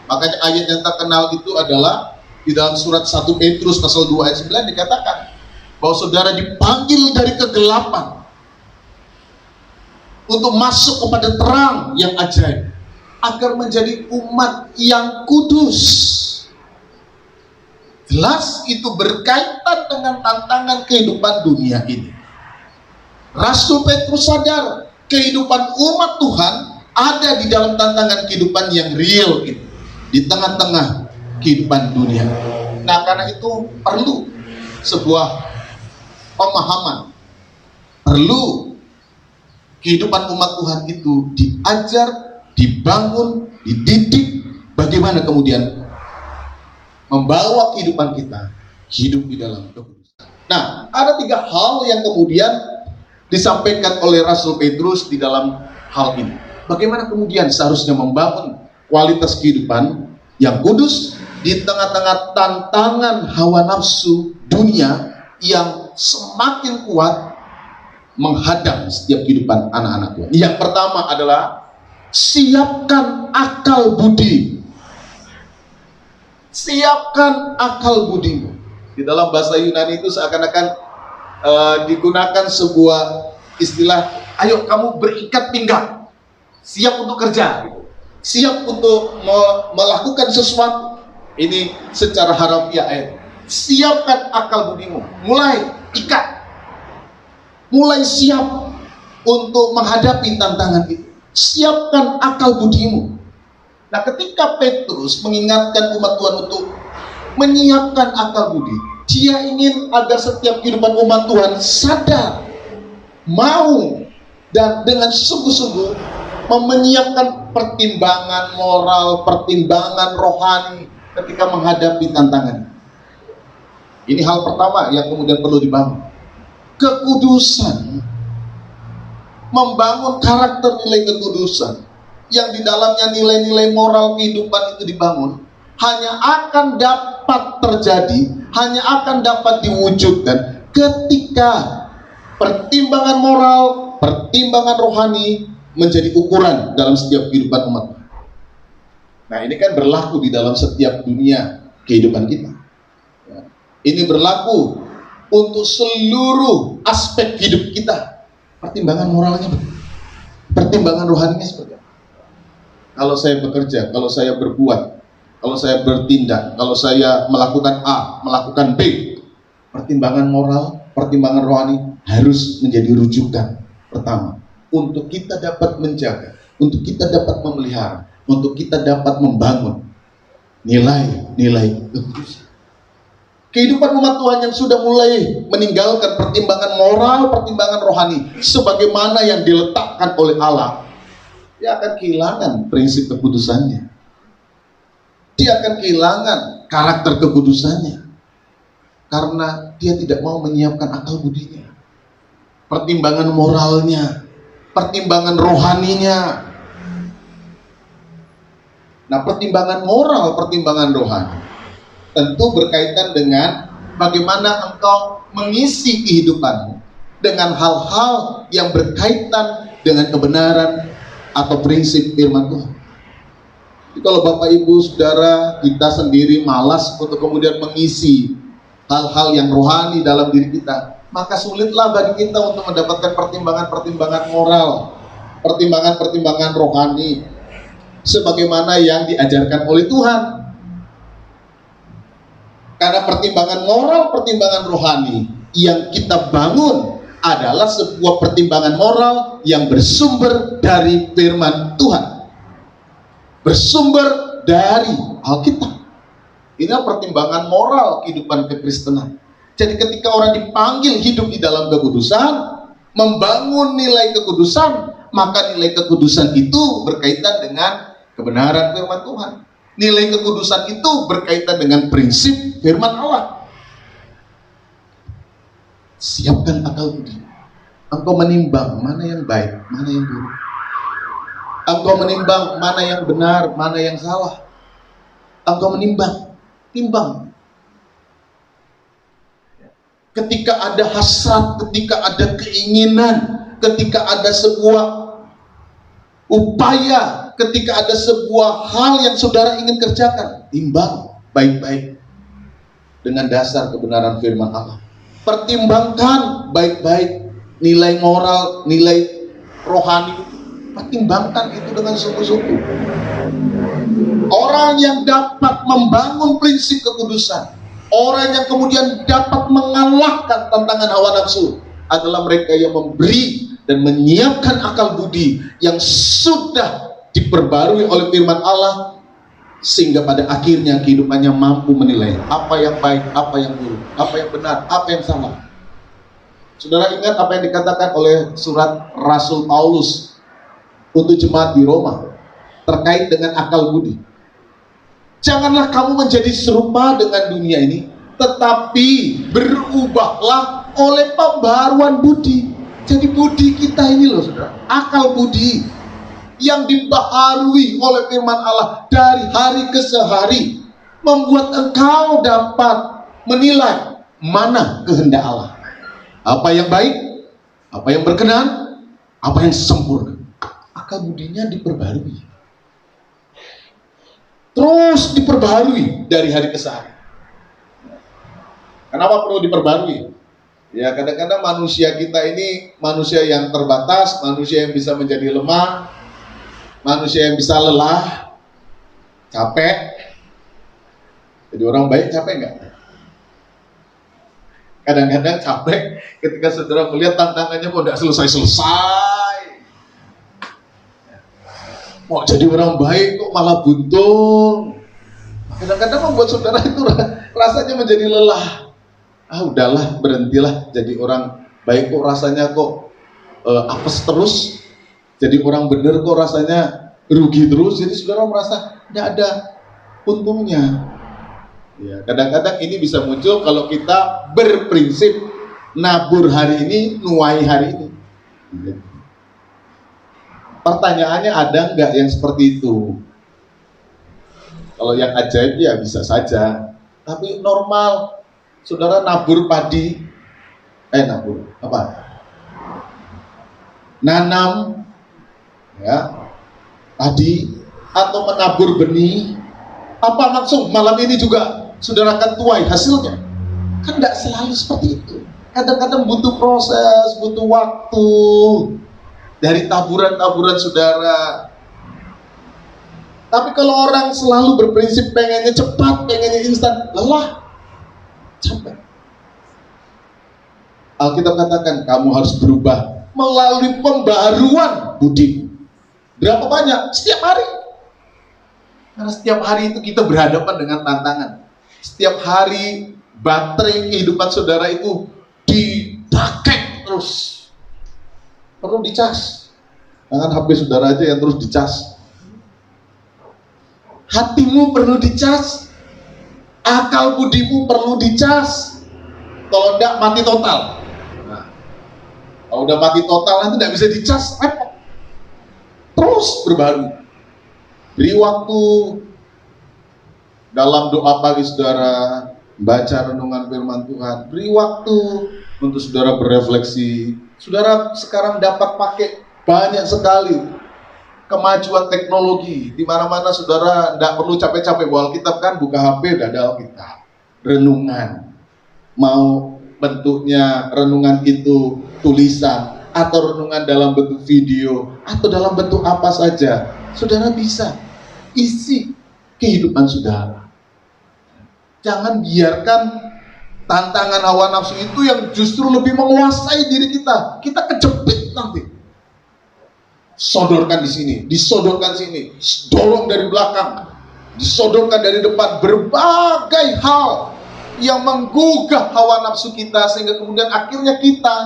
Makanya ayat yang terkenal itu adalah di dalam surat 1 Petrus pasal 2 ayat 9 dikatakan bahwa saudara dipanggil dari kegelapan untuk masuk kepada terang yang ajaib, agar menjadi umat yang kudus. Jelas itu berkaitan dengan tantangan kehidupan dunia ini. Rasul Petrus sadar kehidupan umat Tuhan ada di dalam tantangan kehidupan yang real ini, di tengah-tengah kehidupan dunia. Nah, karena itu perlu sebuah pemahaman, perlu kehidupan umat Tuhan itu diajar, dibangun, dididik, bagaimana kemudian membawa kehidupan kita hidup di dalam kekudusan. Nah, ada 3 hal yang kemudian disampaikan oleh Rasul Petrus di dalam hal ini. Bagaimana kemudian seharusnya membangun kualitas kehidupan yang kudus di tengah-tengah tantangan hawa nafsu dunia yang semakin kuat menghadang setiap kehidupan anak-anak Tuhan. Yang pertama adalah siapkan akal budi. Siapkan akal budimu. Di dalam bahasa Yunani itu seakan-akan digunakan sebuah istilah, ayo kamu berikat pinggang, siap untuk kerja, gitu. Siap untuk melakukan sesuatu. Ini secara harafiah ayat. Siapkan akal budimu, mulai ikat, mulai siap untuk menghadapi tantangan itu. Siapkan akal budimu. Nah, ketika Petrus mengingatkan umat Tuhan untuk menyiapkan akal budi, dia ingin agar setiap kehidupan umat Tuhan sadar, mau, dan dengan sungguh-sungguh menyiapkan pertimbangan moral, pertimbangan rohani ketika menghadapi tantangan. Ini hal pertama yang kemudian perlu dibangun. Kekudusan, membangun karakter nilai kekudusan, yang di dalamnya nilai-nilai moral kehidupan itu dibangun, hanya akan dapat terjadi, hanya akan dapat diwujudkan ketika pertimbangan moral, pertimbangan rohani menjadi ukuran dalam setiap kehidupan umat. Nah, ini kan berlaku di dalam setiap dunia kehidupan kita. Ini berlaku untuk seluruh aspek hidup kita. Pertimbangan moralnya, pertimbangan rohaninya seperti apa? Kalau saya bekerja, kalau saya berbuat, kalau saya bertindak, kalau saya melakukan A, melakukan B, pertimbangan moral, pertimbangan rohani harus menjadi rujukan pertama untuk kita dapat menjaga, untuk kita dapat memelihara, untuk kita dapat membangun nilai-nilai kekudusan. Kehidupan umat Tuhan yang sudah mulai meninggalkan pertimbangan moral, pertimbangan rohani sebagaimana yang diletakkan oleh Allah, dia akan kehilangan prinsip kekudusannya. Dia akan kehilangan karakter kekudusannya karena dia tidak mau menyiapkan akal budinya, pertimbangan moralnya, pertimbangan rohaninya. Nah, pertimbangan moral, pertimbangan rohani tentu berkaitan dengan bagaimana engkau mengisi kehidupanmu dengan hal-hal yang berkaitan dengan kebenaran atau prinsip firman Tuhan. Jadi kalau Bapak Ibu Saudara kita sendiri malas untuk kemudian mengisi hal-hal yang rohani dalam diri kita, maka sulitlah bagi kita untuk mendapatkan pertimbangan-pertimbangan moral, pertimbangan-pertimbangan rohani sebagaimana yang diajarkan oleh Tuhan. Karena pertimbangan moral, pertimbangan rohani yang kita bangun adalah sebuah pertimbangan moral yang bersumber dari firman Tuhan, bersumber dari Alkitab. Ini pertimbangan moral kehidupan kekristenan. Jadi ketika orang dipanggil hidup di dalam kekudusan, membangun nilai kekudusan, maka nilai kekudusan itu berkaitan dengan kebenaran firman Tuhan. Nilai kekudusan itu berkaitan dengan prinsip firman Allah. Siapkan akal budi. Engkau menimbang mana yang baik, mana yang buruk. Engkau menimbang mana yang benar, mana yang salah. Engkau menimbang, timbang. Ketika ada hasrat, ketika ada keinginan, ketika ada sebuah upaya, ketika ada sebuah hal yang saudara ingin kerjakan, timbang baik-baik dengan dasar kebenaran firman Allah. Pertimbangkan baik-baik nilai moral, nilai rohani. Pertimbangkan itu dengan sungguh-sungguh. Orang yang dapat membangun prinsip kekudusan, orang yang kemudian dapat mengalahkan tantangan hawa nafsu adalah mereka yang memberi dan menyiapkan akal budi yang sudah diperbarui oleh firman Allah, sehingga pada akhirnya kehidupannya mampu menilai apa yang baik, apa yang buruk, apa yang benar, apa yang salah. Saudara ingat apa yang dikatakan oleh surat Rasul Paulus untuk jemaat di Roma terkait dengan akal budi. Janganlah kamu menjadi serupa dengan dunia ini, tetapi berubahlah oleh pembaruan budi. Jadi budi kita ini loh saudara, akal budi yang dibaharui oleh firman Allah dari hari ke hari, membuat engkau dapat menilai mana kehendak Allah, apa yang baik, apa yang berkenan, apa yang sempurna. Akal budinya diperbarui, terus diperbarui dari hari ke hari. Kenapa perlu diperbarui? Ya, kadang-kadang manusia kita ini manusia yang terbatas, manusia yang bisa menjadi lemah, manusia yang bisa lelah, capek. Jadi orang baik capek enggak? Kadang-kadang capek ketika saudara melihat tantangannya kok enggak selesai-selesai. Mau jadi orang baik kok malah buntung. Kadang-kadang membuat saudara itu rasanya menjadi lelah. Ah udahlah, berhentilah jadi orang baik kok rasanya kok apes terus. Jadi orang benar kok rasanya rugi terus. Jadi saudara merasa tidak ada untungnya. Ya, kadang-kadang ini bisa muncul kalau kita berprinsip nabur hari ini, nuai hari ini. Pertanyaannya, ada nggak yang seperti itu? Kalau yang ajaib ya bisa saja. Tapi normal, saudara nabur padi, nanam ya padi atau menabur benih, apa langsung malam ini juga saudara akan tuai hasilnya? Kan tidak selalu seperti itu. Kadang-kadang butuh proses, butuh waktu dari taburan-taburan saudara. Tapi kalau orang selalu berprinsip pengennya cepat, pengennya instan, lelah, capek. Alkitab katakan kamu harus berubah melalui pembaharuan budi. Berapa banyak? Setiap hari. Karena setiap hari itu kita berhadapan dengan tantangan. Setiap hari baterai kehidupan saudara itu dipakai terus. Perlu dicas. Jangan HP saudara aja yang terus dicas. Hatimu perlu dicas, akal budimu perlu dicas. Kalau enggak mati total. Nah, kalau udah mati total nanti tidak bisa dicas, repot. Terus berbaru. Beri waktu dalam doa pagi saudara, baca renungan firman Tuhan. Beri waktu untuk saudara berefleksi. Saudara sekarang dapat pakai banyak sekali kemajuan teknologi, di mana-mana saudara tidak perlu capek-capek bawa Alkitab, kan buka HP udah ada Alkitab. Renungan, mau bentuknya renungan itu tulisan atau renungan dalam bentuk video atau dalam bentuk apa saja, saudara bisa isi kehidupan saudara. Jangan biarkan tantangan hawa nafsu itu yang justru lebih menguasai diri kita. Kita kejepit nanti. Sodorkan di sini, disodorkan sini, dorong dari belakang, disodorkan dari depan, berbagai hal yang menggugah hawa nafsu kita sehingga kemudian akhirnya kita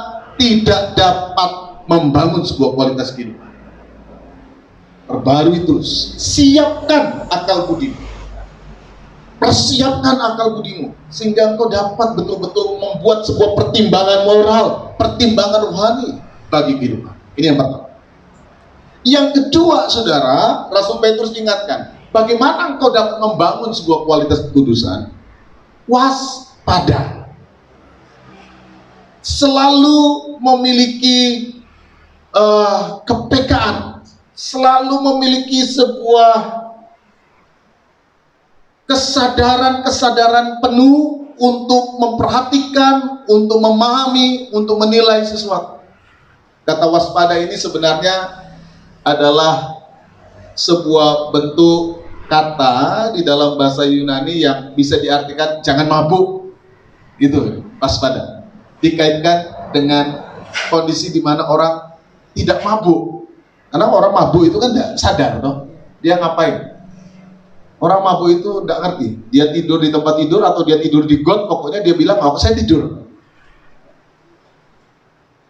tidak dapat membangun sebuah kualitas kehidupan. Perbarui terus, siapkan akal budimu, persiapkan akal budimu sehingga engkau dapat betul-betul membuat sebuah pertimbangan moral, pertimbangan rohani bagi kehidupan. Ini yang pertama. Yang kedua, saudara, Rasul Petrus ingatkan, bagaimana engkau dapat membangun sebuah kualitas kekudusan? Waspada. Selalu memiliki kepekaan, selalu memiliki sebuah kesadaran penuh untuk memperhatikan, untuk memahami, untuk menilai sesuatu. Kata waspada ini sebenarnya adalah sebuah bentuk kata di dalam bahasa Yunani yang bisa diartikan jangan mabuk, gitu, waspada. Dikaitkan dengan kondisi di mana orang tidak mabuk, karena orang mabuk itu kan tidak sadar, toh dia ngapain. Orang mabuk itu tidak ngerti, dia tidur di tempat tidur atau dia tidur di got, pokoknya dia bilang, oh saya tidur.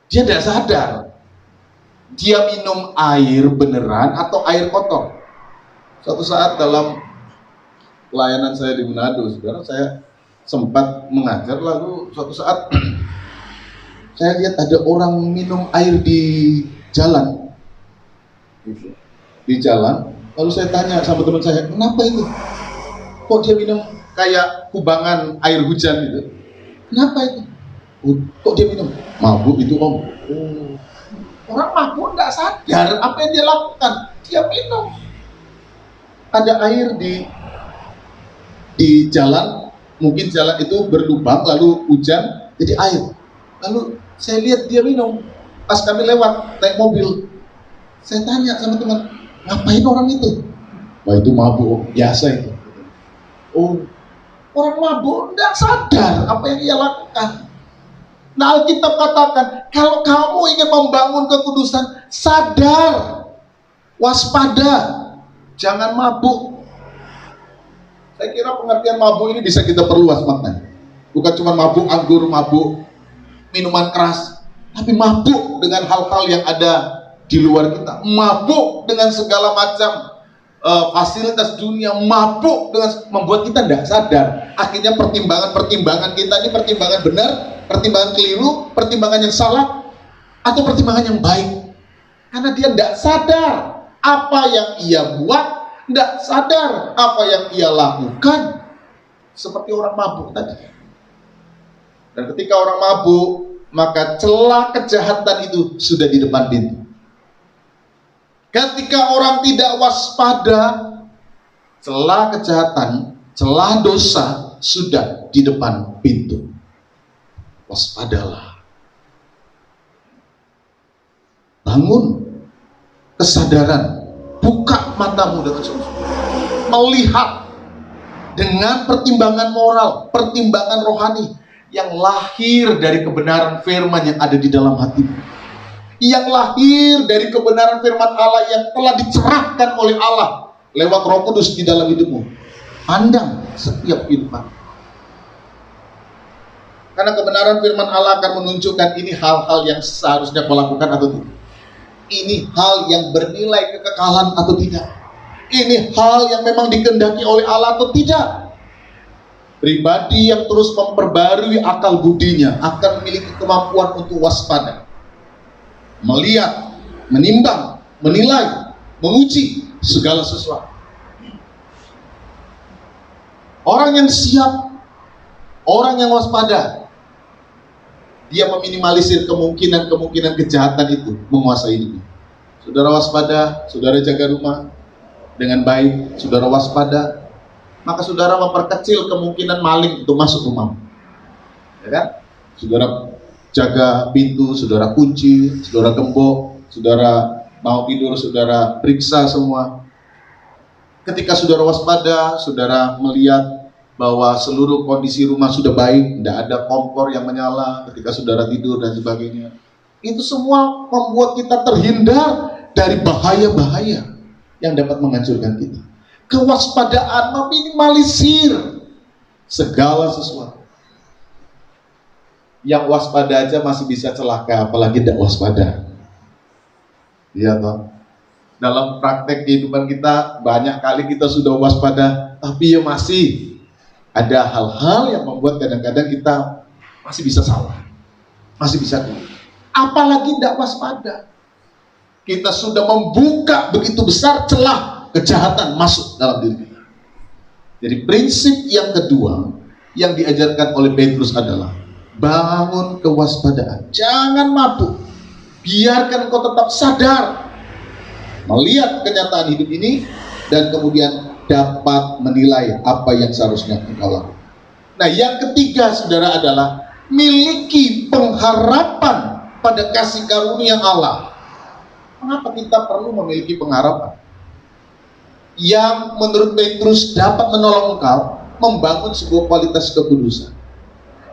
Dia tidak sadar dia minum air beneran atau air kotor. Suatu saat dalam pelayanan saya di Manado, saudara, saya sempat mengajar, lalu suatu saat saya lihat ada orang minum air di jalan, lalu saya tanya sama teman saya, kenapa itu? Kok dia minum kayak kubangan air hujan gitu? Kenapa itu? Kok dia minum? Mabuk itu om. Orang mabuk tidak sadar apa yang dia lakukan, dia minum. Ada air di jalan, mungkin jalan itu berlubang lalu hujan jadi air. Lalu saya lihat dia minum. Pas kami lewat naik mobil, saya tanya sama teman, ngapain orang itu? Wah itu mabuk, biasa itu. Oh, orang mabuk tidak sadar apa yang ia lakukan. Nah, Alkitab katakan, kalau kamu ingin membangun kekudusan, sadar, waspada, jangan mabuk. Saya kira pengertian mabuk ini bisa kita perluas maknanya. Bukan cuma mabuk anggur, mabuk minuman keras, tapi mabuk dengan hal-hal yang ada di luar kita. Mabuk dengan segala macam fasilitas dunia, mabuk dengan membuat kita tidak sadar. Akhirnya pertimbangan kita ini pertimbangan benar, pertimbangan keliru, pertimbangan yang salah, atau pertimbangan yang baik. Karena dia tidak sadar apa yang ia buat, tidak sadar apa yang ia lakukan. Seperti orang mabuk tadi. Dan ketika orang mabuk, maka celah kejahatan itu sudah di depan pintu. Ketika orang tidak waspada, celah kejahatan, celah dosa sudah di depan pintu. Waspadalah. Bangun kesadaran, buka matamu dengan sungguh-sungguh, melihat dengan pertimbangan moral, pertimbangan rohani yang lahir dari kebenaran firman yang ada di dalam hatimu, yang lahir dari kebenaran firman Allah yang telah dicerahkan oleh Allah lewat Roh Kudus di dalam hidupmu. Pandang setiap kehidupan, karena kebenaran firman Allah akan menunjukkan ini hal-hal yang seharusnya kau lakukan atau tidak. Ini hal yang bernilai kekekalan atau tidak. Ini hal yang memang dikehendaki oleh Allah atau tidak. Pribadi yang terus memperbarui akal budinya akan memiliki kemampuan untuk waspada, melihat, menimbang, menilai, menguji segala sesuatu. Orang yang siap, orang yang waspada, dia meminimalisir kemungkinan kejahatan itu menguasai hidupnya. Saudara waspada, saudara jaga rumah dengan baik, saudara waspada, maka saudara memperkecil kemungkinan maling untuk masuk rumah. Ya kan? Saudara jaga pintu, saudara kunci, saudara gembok, saudara mau tidur, saudara periksa semua. Ketika saudara waspada, saudara melihat bahwa seluruh kondisi rumah sudah baik, tidak ada kompor yang menyala ketika saudara tidur dan sebagainya. Itu semua membuat kita terhindar dari bahaya-bahaya yang dapat menghancurkan kita. Kewaspadaan meminimalisir segala sesuatu. Yang waspada aja masih bisa celaka, apalagi tidak waspada. Iya toh. Dalam praktek kehidupan kita, banyak kali kita sudah waspada, tapi ya masih ada hal-hal yang membuat kadang-kadang kita masih bisa salah, masih bisa keliru. Apalagi tidak waspada. Kita sudah membuka begitu besar celah kejahatan masuk dalam diri kita. Jadi prinsip yang kedua yang diajarkan oleh Petrus adalah bangun kewaspadaan. Jangan mabuk. Biarkan kau tetap sadar melihat kenyataan hidup ini dan kemudian dapat menilai apa yang seharusnya engkau lakukan. Nah, yang ketiga saudara adalah miliki pengharapan pada kasih karunia Allah. Mengapa kita perlu memiliki pengharapan yang menurut Petrus dapat menolong engkau membangun sebuah kualitas kekudusan?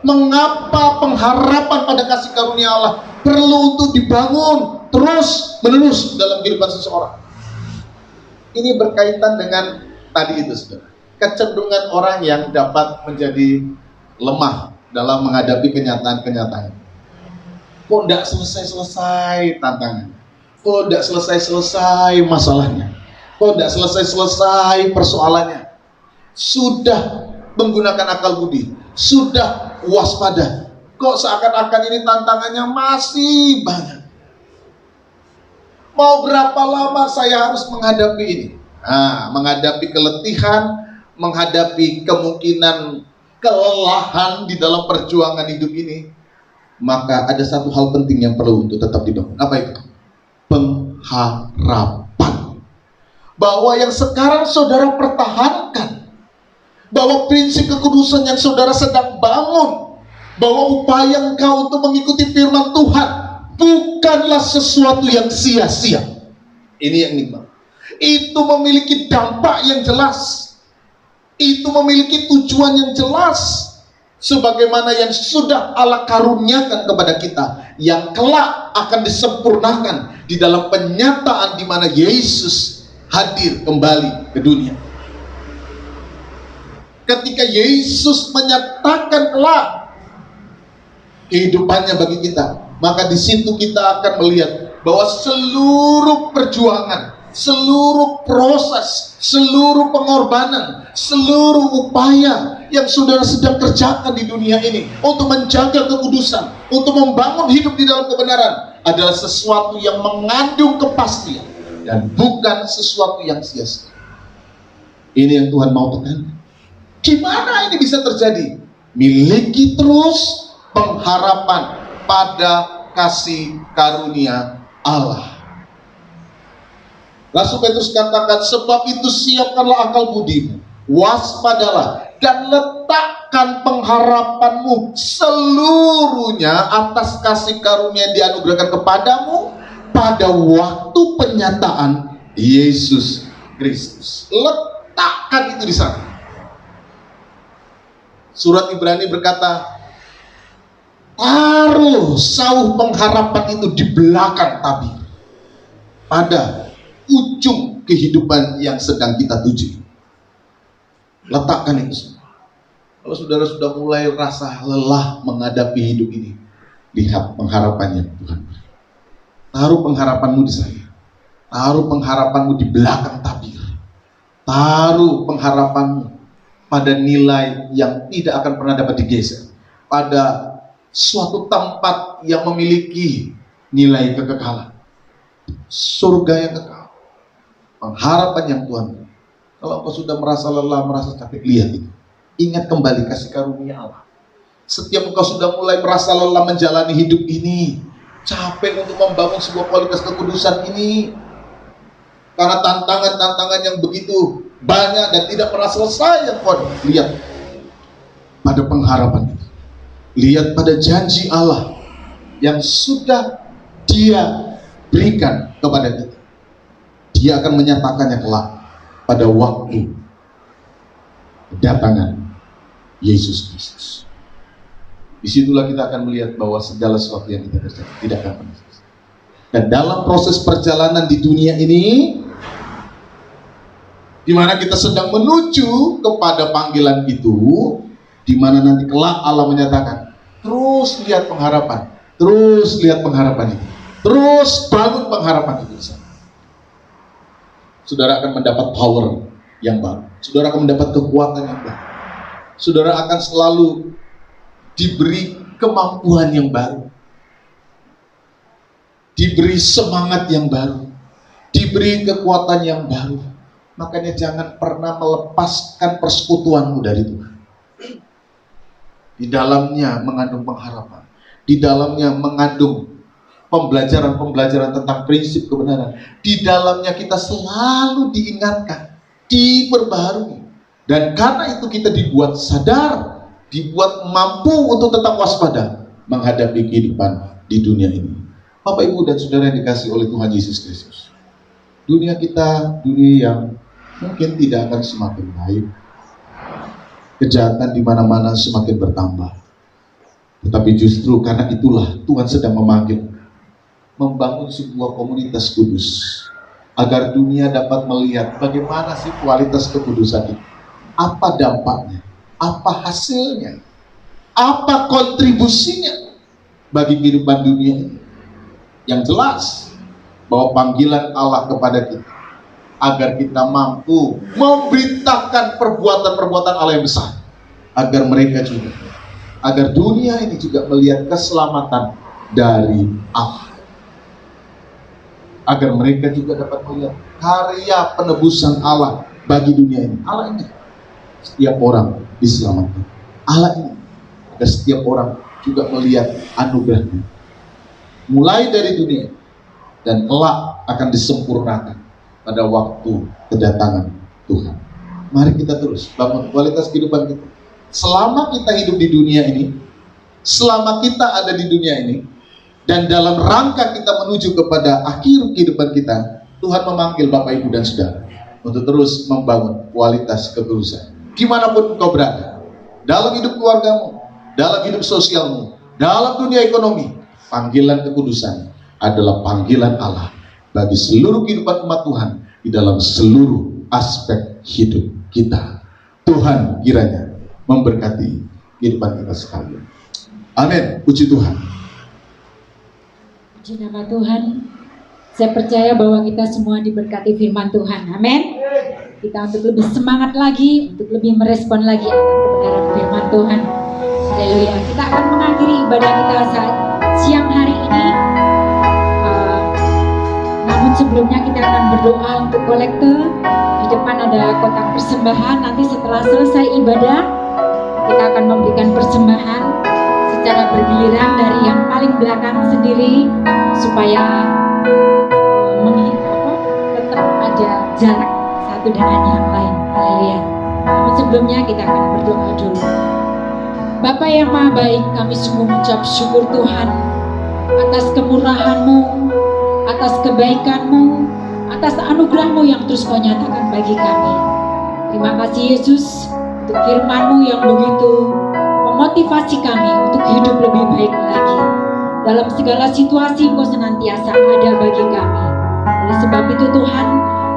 Mengapa pengharapan pada kasih karunia Allah perlu untuk dibangun terus menerus dalam kehidupan seseorang? Ini berkaitan dengan tadi itu, saudara, kecenderungan orang yang dapat menjadi lemah dalam menghadapi kenyataan-kenyataan. Kok tidak selesai-selesai tantangannya? Kok tidak selesai-selesai masalahnya? Kok tidak selesai-selesai persoalannya? Sudah menggunakan akal budi, sudah waspada, kok seakan-akan ini tantangannya masih banyak. Mau berapa lama saya harus menghadapi ini? Menghadapi keletihan, menghadapi kemungkinan kelelahan di dalam perjuangan hidup ini, maka ada satu hal penting yang perlu untuk tetap dibangun. Apa itu? Pengharapan. Bahwa yang sekarang saudara pertahankan, bahwa prinsip kekudusan yang saudara sedang bangun, bahwa upaya engkau untuk mengikuti firman Tuhan bukanlah sesuatu yang sia-sia. Ini yang nikmat. Itu memiliki dampak yang jelas. Itu memiliki tujuan yang jelas. Sebagaimana yang sudah Allah karuniakan kepada kita, yang kelak akan disempurnakan di dalam penyataan di mana Yesus hadir kembali ke dunia. Ketika Yesus menyatakan kelak kehidupannya bagi kita, maka di situ kita akan melihat bahwa seluruh perjuangan, seluruh proses, seluruh pengorbanan, seluruh upaya yang saudara sedang kerjakan di dunia ini untuk menjaga kekudusan, untuk membangun hidup di dalam kebenaran, adalah sesuatu yang mengandung kepastian dan bukan sesuatu yang sia-sia. Ini yang Tuhan mau tekan. Gimana ini bisa terjadi? Miliki terus pengharapan pada kasih karunia Allah. Rasul Petrus katakan, sebab itu siapkanlah akal budimu, waspadalah, dan letakkan pengharapanmu seluruhnya atas kasih karunia yang dianugerahkan kepadamu pada waktu penyataan Yesus Kristus. Letakkan itu di sana. Surat Ibrani berkata, taruh sauh pengharapan itu di belakang tabir pada ujung kehidupan yang sedang kita tuju. Letakkan itu semua. Kalau saudara sudah mulai rasa lelah menghadapi hidup ini, lihat pengharapannya Tuhan. Taruh pengharapanmu di sana. Taruh pengharapanmu di belakang tabir. Taruh pengharapanmu pada nilai yang tidak akan pernah dapat digeser, pada suatu tempat yang memiliki nilai kekekalan, surga yang kekal, pengharapan yang Tuhan. Kalau engkau sudah merasa lelah, merasa capek, lihat itu. Ingat kembali kasih karunia Allah. Setiap engkau sudah mulai merasa lelah menjalani hidup ini, capek untuk membangun sebuah kualitas kekudusan ini, karena tantangan-tantangan yang begitu banyak dan tidak pernah selesai yang kau lihat pada pengharapan itu. Lihat pada janji Allah yang sudah Dia berikan kepada kita. Dia akan menyatakannya kelak pada waktu kedatangan Yesus Kristus. Disitulah kita akan melihat bahwa segala sesuatu yang kita kerjakan tidak akan pernah selesai. Dan dalam proses perjalanan di dunia ini, di mana kita sedang menuju kepada panggilan itu, di mana nanti kelak Allah menyatakan, terus lihat pengharapan, terus lihat pengharapan itu, terus bangun pengharapan itu di sana. Saudara akan mendapat power yang baru, saudara akan mendapat kekuatan yang baru, saudara akan selalu diberi kemampuan yang baru, diberi semangat yang baru, diberi kekuatan yang baru. Makanya jangan pernah melepaskan persekutuanmu dari Tuhan. Di dalamnya mengandung pengharapan, di dalamnya mengandung pembelajaran-pembelajaran tentang prinsip kebenaran. Di dalamnya kita selalu diingatkan, diperbaharui. Dan karena itu kita dibuat sadar, dibuat mampu untuk tetap waspada menghadapi kehidupan di dunia ini. Bapak, Ibu, dan saudara yang dikasihi oleh Tuhan Yesus Kristus, dunia kita, dunia yang mungkin tidak akan semakin baik. Kejahatan di mana-mana semakin bertambah. Tetapi justru karena itulah Tuhan sedang memanggil, membangun sebuah komunitas kudus, agar dunia dapat melihat bagaimana sih kualitas kekudusan itu. Apa dampaknya? Apa hasilnya? Apa kontribusinya bagi kehidupan dunia ini? Yang jelas bahwa panggilan Allah kepada kita agar kita mampu memberitakan perbuatan-perbuatan Allah yang besar, agar mereka juga, agar dunia ini juga melihat keselamatan dari Allah, agar mereka juga dapat melihat karya penebusan Allah bagi dunia ini. Allah ini setiap orang diselamatkan. Allah ini agar setiap orang juga melihat anugerahnya, mulai dari dunia dan kelak akan disempurnakan pada waktu kedatangan Tuhan. Mari kita terus bangun kualitas kehidupan kita. Selama kita hidup di dunia ini, selama kita ada di dunia ini, dan dalam rangka kita menuju kepada akhir kehidupan kita, Tuhan memanggil Bapak, Ibu, dan Saudara untuk terus membangun kualitas kekudusan. Dimanapun engkau berada, dalam hidup keluargamu, dalam hidup sosialmu, dalam dunia ekonomi, panggilan kekudusan adalah panggilan Allah bagi seluruh kehidupan umat Tuhan di dalam seluruh aspek hidup kita. Tuhan kiranya memberkati kehidupan kita sekalian. Amin. Puji Tuhan. Puji nama Tuhan. Saya percaya bahwa kita semua diberkati firman Tuhan. Amin. Kita untuk lebih semangat lagi, untuk lebih merespon lagi akan kebenaran firman Tuhan. Haleluya. Kita akan mengakhiri ibadah kita saat siang hari ini sebelumnya kita akan berdoa untuk kolekte. Di depan ada kotak persembahan. Nanti setelah selesai ibadah, kita akan memberikan persembahan secara bergiliran dari yang paling belakang sendiri, supaya tetap ada jarak satu dengan yang lain. Haleluya. Namun sebelumnya kita akan berdoa dulu. Bapa yang Maha Baik, kami sungguh mengucap syukur Tuhan atas kemurahan-Mu, atas kebaikan-Mu, atas anugerah-Mu yang terus Kau nyatakan bagi kami. Terima kasih Yesus untuk firman-Mu yang begitu memotivasi kami untuk hidup lebih baik lagi. Dalam segala situasi Engkau senantiasa ada bagi kami. Oleh sebab itu Tuhan,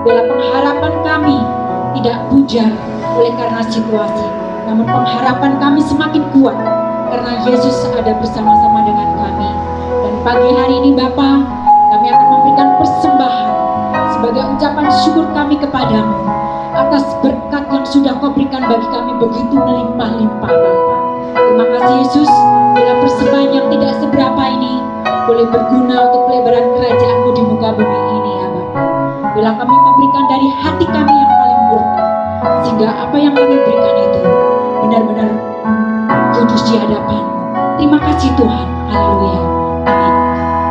biarlah pengharapan kami tidak pujar oleh karena situasi, namun pengharapan kami semakin kuat karena Yesus ada bersama-sama dengan kami. Dan pagi hari ini Bapa, kami akan memberikan persembahan sebagai ucapan syukur kami kepadamu atas berkat yang sudah Kau berikan bagi kami begitu melimpah-limpah Bapa. Terima kasih Yesus, bila persembahan yang tidak seberapa ini boleh berguna untuk pelebaran kerajaan-Mu di muka bumi ini ya Bapa. Bila kami memberikan dari hati kami yang paling murni, sehingga apa yang kami berikan itu benar-benar kudus di hadapan-Mu. Terima kasih Tuhan. Haleluya. Amin.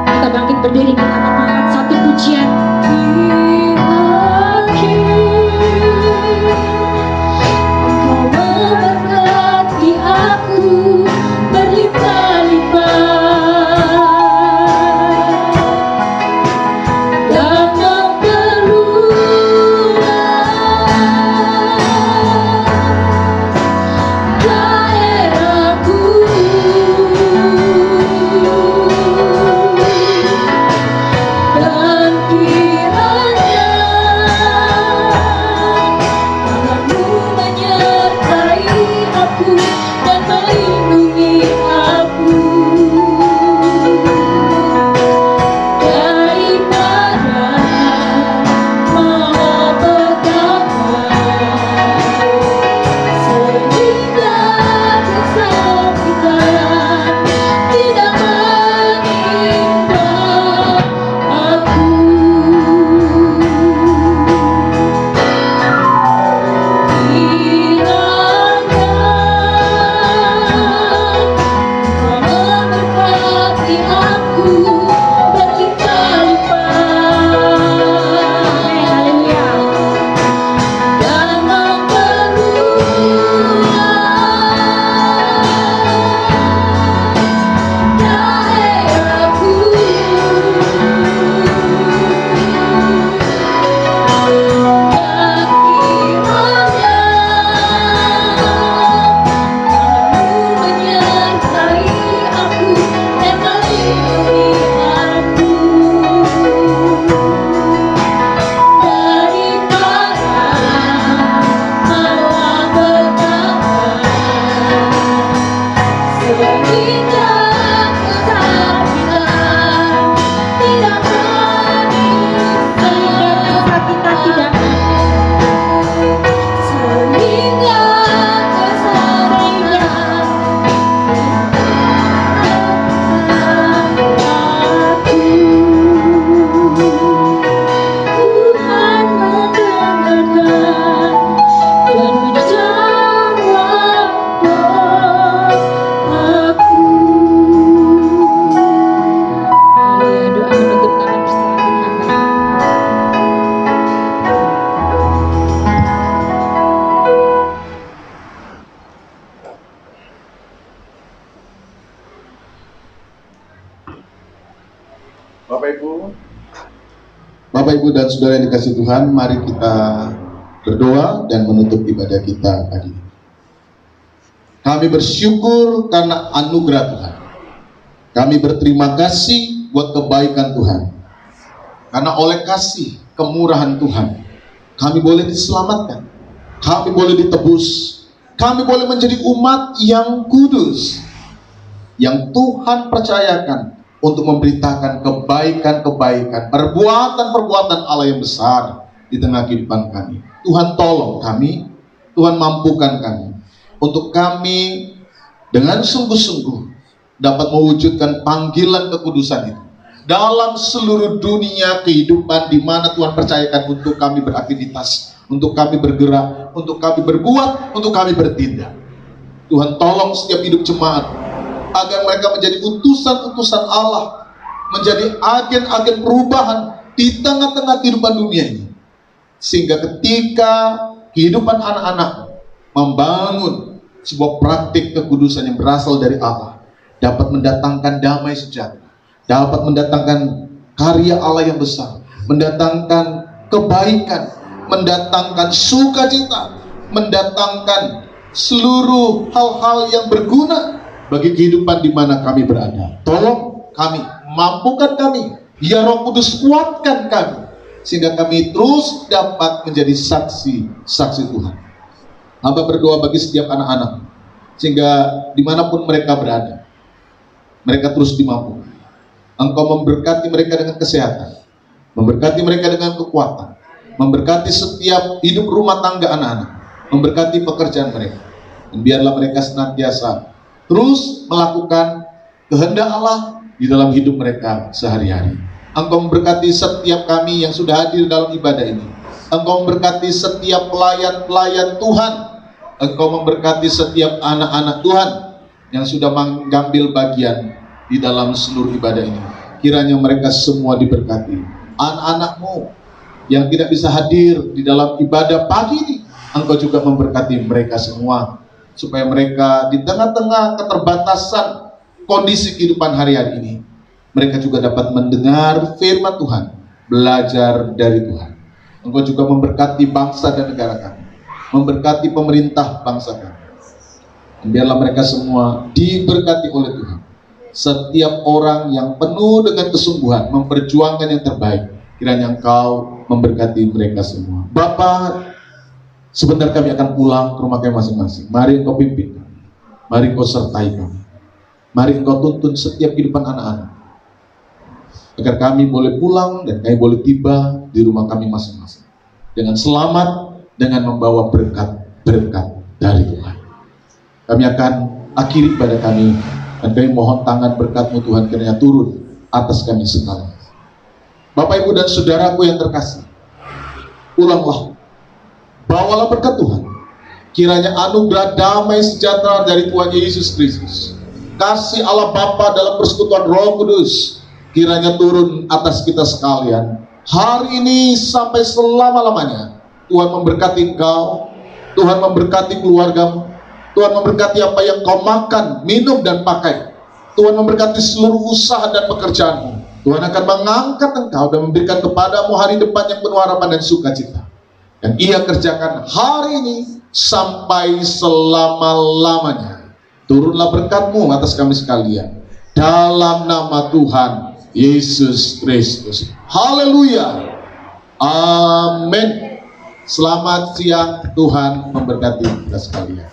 Kita bangkit berdiri, kita akan mengangkat satu pujian. Bapak Ibu dan Saudara yang dikasihi Tuhan, mari kita berdoa dan menutup ibadah kita pagi ini. Kami bersyukur karena anugerah Tuhan. Kami berterima kasih buat kebaikan Tuhan. Karena oleh kasih kemurahan Tuhan, kami boleh diselamatkan, kami boleh ditebus, kami boleh menjadi umat yang kudus, yang Tuhan percayakan untuk memberitakan kebaikan-kebaikan, perbuatan-perbuatan Allah yang besar di tengah kehidupan kami. Tuhan tolong kami, Tuhan mampukan kami, untuk kami dengan sungguh-sungguh dapat mewujudkan panggilan kekudusan itu. dalam seluruh dunia kehidupan di mana Tuhan percayakan untuk kami beraktivitas, untuk kami bergerak, untuk kami berbuat, untuk kami bertindak. Tuhan tolong setiap hidup jemaat agar mereka menjadi utusan-utusan Allah, menjadi agen-agen perubahan di tengah-tengah kehidupan dunia ini, sehingga ketika kehidupan anak-anak membangun sebuah praktik kekudusan yang berasal dari Allah, dapat mendatangkan damai sejahtera, dapat mendatangkan karya Allah yang besar, mendatangkan kebaikan, mendatangkan sukacita, mendatangkan seluruh hal-hal yang berguna bagi kehidupan di mana kami berada. Tolong kami, mampukan kami, ya Roh Kudus kuatkan kami, sehingga kami terus dapat menjadi saksi Tuhan. Hamba berdoa bagi setiap anak-anak, sehingga dimanapun mereka berada, mereka terus dimampukan. Engkau memberkati mereka dengan kesehatan, memberkati mereka dengan kekuatan, memberkati setiap hidup rumah tangga anak-anak, memberkati pekerjaan mereka. Dan biarlah mereka senantiasa terus melakukan kehendak Allah di dalam hidup mereka sehari-hari. Engkau memberkati setiap kami yang sudah hadir dalam ibadah ini. Engkau memberkati setiap pelayan-pelayan Tuhan. Engkau memberkati setiap anak-anak Tuhan yang sudah mengambil bagian di dalam seluruh ibadah ini. Kiranya mereka semua diberkati. Anak-anakmu yang tidak bisa hadir di dalam ibadah pagi ini, Engkau juga memberkati mereka semua, supaya mereka di tengah-tengah keterbatasan kondisi kehidupan hari-hari ini, mereka juga dapat mendengar firman Tuhan, belajar dari Tuhan. Engkau juga memberkati bangsa dan negara kami, memberkati pemerintah bangsa kami. Dan biarlah mereka semua diberkati oleh Tuhan. Setiap orang yang penuh dengan kesungguhan memperjuangkan yang terbaik, kiranya Engkau memberkati mereka semua. Bapa, sebentar kami akan pulang ke rumah kami masing-masing. Mari Engkau pimpin kami, mari Engkau sertai kami, mari Engkau tuntun setiap kehidupan anak-anak, agar kami boleh pulang dan kami boleh tiba di rumah kami masing-masing dengan selamat, dengan membawa berkat-berkat dari Tuhan. Kami akan akhiri ibadah kami, dan kami mohon tangan berkat-Mu Tuhan kiranya turun atas kami sekalian. Bapak, Ibu, dan saudaraku yang terkasih, pulanglah, bawalah berkat Tuhan. Kiranya anugerah damai sejahtera dari Tuhan Yesus Kristus, kasih Allah Bapa dalam persekutuan Roh Kudus, kiranya turun atas kita sekalian hari ini sampai selama-lamanya. Tuhan memberkati engkau, Tuhan memberkati keluargamu, Tuhan memberkati apa yang kau makan, minum, dan pakai. Tuhan memberkati seluruh usaha dan pekerjaanmu. Tuhan akan mengangkat engkau dan memberikan kepadamu hari depan yang penuh harapan dan sukacita. Dan Ia kerjakan hari ini sampai selama-lamanya. Turunlah berkat-Mu atas kami sekalian, dalam nama Tuhan Yesus Kristus. Haleluya. Amin. Selamat siang, Tuhan memberkati kita sekalian.